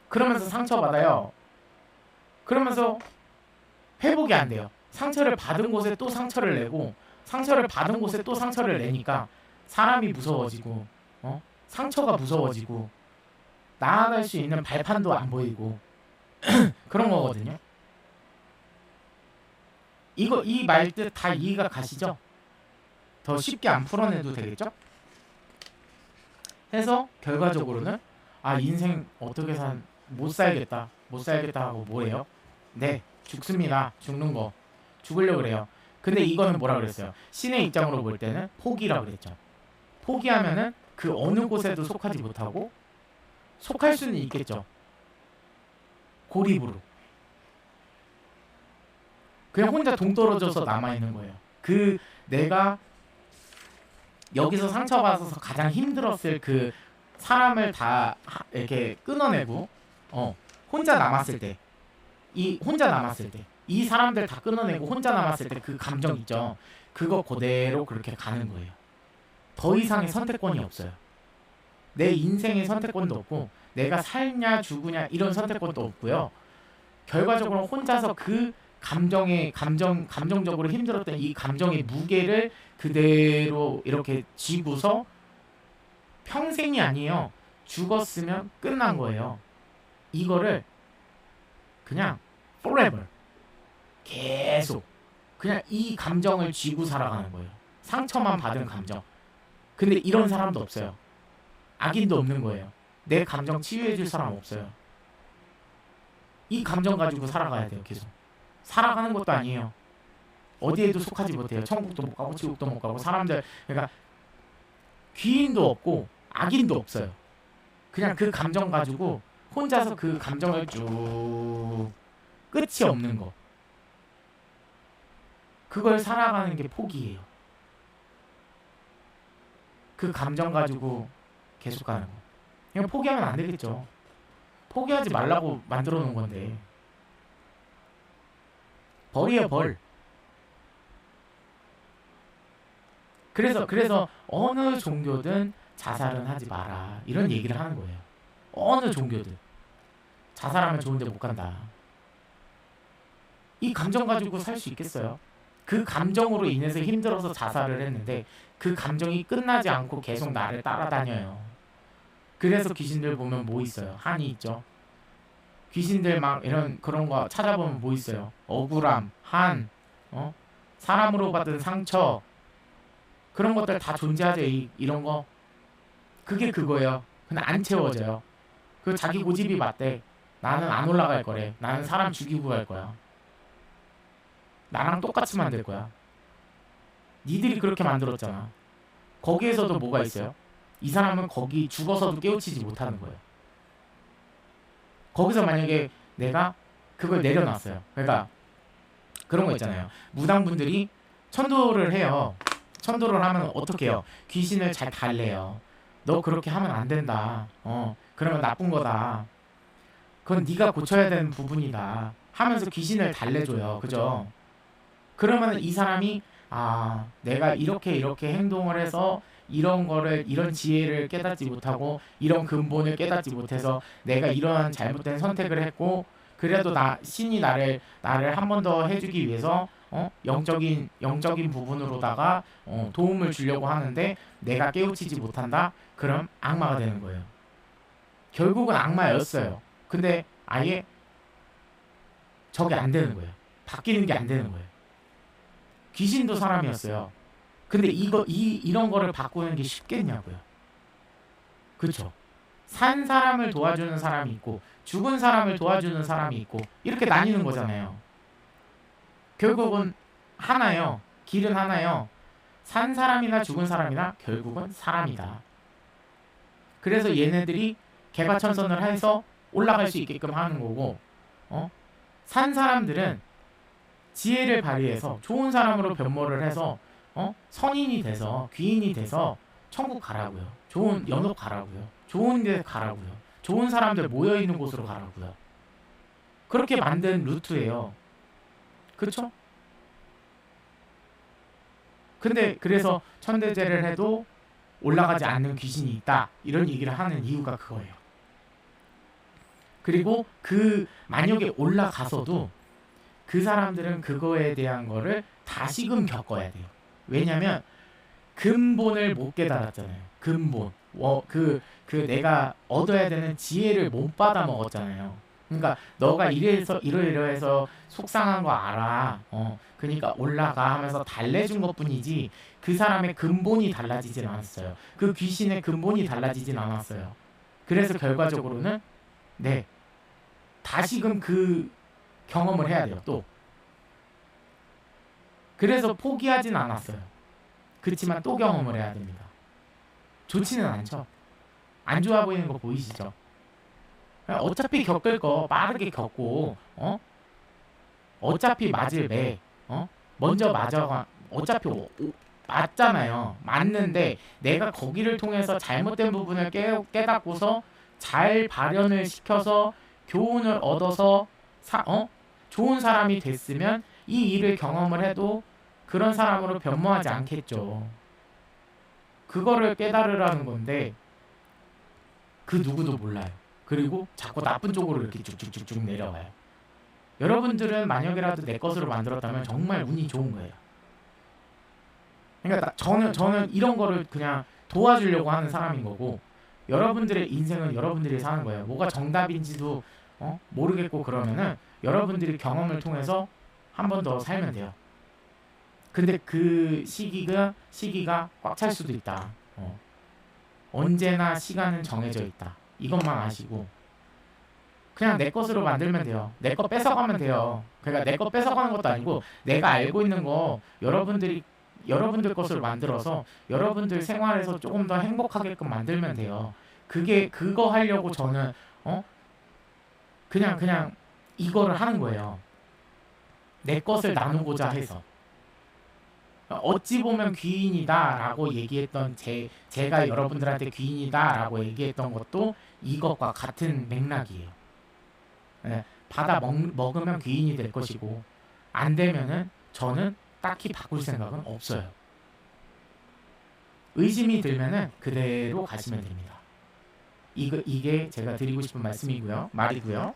그러면서 상처받아요. 그러면서 회복이 안 돼요. 상처를 받은 곳에 또 상처를 내고 상처를 받은 곳에 또 상처를 내니까 사람이 무서워지고 상처가 무서워지고 나아갈 수 있는 발판도 안 보이고 그런 거거든요. 이 말뜻 다 이해가 가시죠? 더 쉽게 안 풀어내도 되겠죠? 해서 결과적으로는 인생 어떻게 못 살겠다 하고 뭐예요? 네, 죽습니다. 죽는 거 죽으려고 그래요. 근데 이거는 뭐라 그랬어요? 신의 입장으로 볼 때는 포기라고 그랬죠. 포기하면은 그 어느 곳에도 속하지 못하고 속할 수는 있겠죠. 고립으로. 그냥 혼자 동떨어져서 남아있는 거예요. 그 내가 여기서 상처받아서 가장 힘들었을 그 사람을 다 이렇게 끊어내고 혼자 남았을 때 이 사람들 다 끊어내고 혼자 남았을 때 그 감정 있죠. 그거 그대로 그렇게 가는 거예요. 더 이상의 선택권이 없어요. 내 인생의 선택권도 없고 내가 살냐 죽으냐 이런 선택권도 없고요. 결과적으로 혼자서 그 감정적으로 힘들었던 이 감정의 무게를 그대로 이렇게 쥐고서 평생이 아니에요. 죽었으면 끝난 거예요. 이거를 그냥 forever 계속 그냥 이 감정을 쥐고 살아가는 거예요. 상처만 받은 감정. 근데 이런 사람도 없어요. 악인도 없는 거예요. 내 감정 치유해줄 사람 없어요. 이 감정 가지고 살아가야 돼요. 계속. 살아가는 것도 아니에요. 어디에도 속하지 못해요. 천국도 못 가고 지옥도 못 가고 사람들 그러니까 귀인도 없고 악인도 없어요. 그냥 그 감정 가지고 혼자서 그 감정을 쭉 끝이 없는 거. 그걸 살아가는 게 포기예요. 그 감정 가지고 계속 가는 거. 그냥 포기하면 안 되겠죠. 포기하지 말라고 만들어 놓은 건데. 벌이에요, 벌. 그래서 어느 종교든 자살은 하지 마라. 이런 얘기를 하는 거예요. 어느 종교든. 자살하면 좋은데 못 간다. 이 감정 가지고 살 수 있겠어요? 그 감정으로 인해서 힘들어서 자살을 했는데 그 감정이 끝나지 않고 계속 나를 따라다녀요. 그래서 귀신들 보면 뭐 있어요? 한이 있죠. 귀신들 막 이런 그런 거 찾아보면 뭐 있어요? 억울함, 한, 사람으로 받은 상처 그런 것들 다 존재하죠. 이런 거. 그게 그거예요. 근데 안 채워져요. 그 자기 고집이 맞대. 나는 안 올라갈 거래. 나는 사람 죽이고 갈 거야. 나랑 똑같이 만들 거야. 니들이 그렇게 만들었잖아. 거기에서도 뭐가 있어요? 이 사람은 거기 죽어서도 깨우치지 못하는 거예요. 거기서 만약에 내가 그걸 내려놨어요. 그러니까 그런 거 있잖아요. 무당분들이 천도를 해요. 천도를 하면 어떻게 해요? 귀신을 잘 달래요. 너 그렇게 하면 안 된다. 그러면 나쁜 거다. 그건 네가 고쳐야 되는 부분이다. 하면서 귀신을 달래줘요. 그죠? 그러면 이 사람이 내가 이렇게 행동을 해서 이런 거를 이런 지혜를 깨닫지 못하고 이런 근본을 깨닫지 못해서 내가 이러한 잘못된 선택을 했고 그래도 신이 나를 한 번 더 해주기 위해서 영적인 부분으로다가 도움을 주려고 하는데 내가 깨우치지 못한다. 그럼 악마가 되는 거예요. 결국은 악마였어요. 근데 아예 저게 안 되는 거예요. 바뀌는 게 안 되는 거예요. 귀신도 사람이었어요. 근데 이런 거를 바꾸는 게 쉽겠냐고요. 그렇죠? 산 사람을 도와주는 사람이 있고 죽은 사람을 도와주는 사람이 있고 이렇게 나뉘는 거잖아요. 결국은 하나요. 길은 하나요. 산 사람이나 죽은 사람이나 결국은 사람이다. 그래서 얘네들이 개과천선을 해서 올라갈 수 있게끔 하는 거고 산 사람들은 지혜를 발휘해서 좋은 사람으로 변모를 해서 성인이 돼서 귀인이 돼서 천국 가라고요. 좋은 연옥 가라고요. 좋은 데 가라고요. 좋은 사람들 모여있는 곳으로 가라고요. 그렇게 만든 루트예요. 그쵸? 근데 그래서 천대제를 해도 올라가지 않는 귀신이 있다. 이런 얘기를 하는 이유가 그거예요. 그리고 만약에 올라가서도 그 사람들은 그거에 대한 거를 다시금 겪어야 돼요. 왜냐면 근본을 못 깨달았잖아요. 근본. 내가 얻어야 되는 지혜를 못 받아 먹었잖아요. 그러니까 너가 이러해서 속상한 거 알아. 그러니까 올라가 하면서 달래준 것뿐이지 그 사람의 근본이 달라지진 않았어요. 그 귀신의 근본이 달라지진 않았어요. 그래서 결과적으로는 다시금 그 경험을 해야 돼요. 또 그래서 포기하진 않았어요. 그렇지만 또 경험을 해야 됩니다. 좋지는 않죠. 안 좋아 보이는 거 보이시죠? 어차피 겪을 거 빠르게 겪고 어차피 맞을 매 먼저 어차피 맞잖아요. 맞는데 내가 거기를 통해서 잘못된 부분을 깨닫고서 잘 발현을 시켜서 교훈을 얻어서 좋은 사람이 됐으면 이 일을 경험을 해도 그런 사람으로 변모하지 않겠죠. 그거를 깨달으라는 건데 그 누구도 몰라요. 그리고 자꾸 나쁜 쪽으로 이렇게 쭉쭉쭉쭉 내려가요. 여러분들은 만약이라도 내 것으로 만들었다면 정말 운이 좋은 거예요. 그러니까 저는 이런 거를 그냥 도와주려고 하는 사람인 거고 여러분들의 인생은 여러분들이 사는 거예요. 뭐가 정답인지도 모르겠고 그러면은 여러분들이 경험을 통해서 한 번 더 살면 돼요. 근데 그 시기가 꽉 찰 수도 있다. 언제나 시간은 정해져 있다. 이것만 아시고 그냥 내 것으로 만들면 돼요. 내 거 뺏어가면 돼요. 그러니까 내 거 뺏어가는 것도 아니고 내가 알고 있는 거 여러분들 것으로 만들어서 여러분들 생활에서 조금 더 행복하게끔 만들면 돼요. 그거 하려고 저는 그냥 이거를 하는 거예요. 내 것을 나누고자 해서. 어찌 보면 귀인이다라고 얘기했던 제가 여러분들한테 귀인이다라고 얘기했던 것도 이것과 같은 맥락이에요. 받아 먹으면 귀인이 될 것이고 안 되면은 저는 딱히 바꿀 생각은 없어요. 의심이 들면은 그대로 가시면 됩니다. 이게 제가 드리고 싶은 말이고요.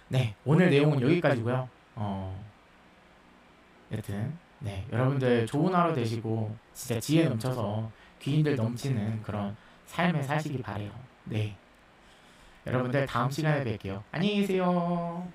네, 오늘 내용은 여기까지고요. 여튼 여러분들 좋은 하루 되시고 진짜 지혜 넘쳐서 귀인들 넘치는 그런 삶을 사시길 바래요. 네, 여러분들 다음 시간에 뵐게요. 안녕히 계세요.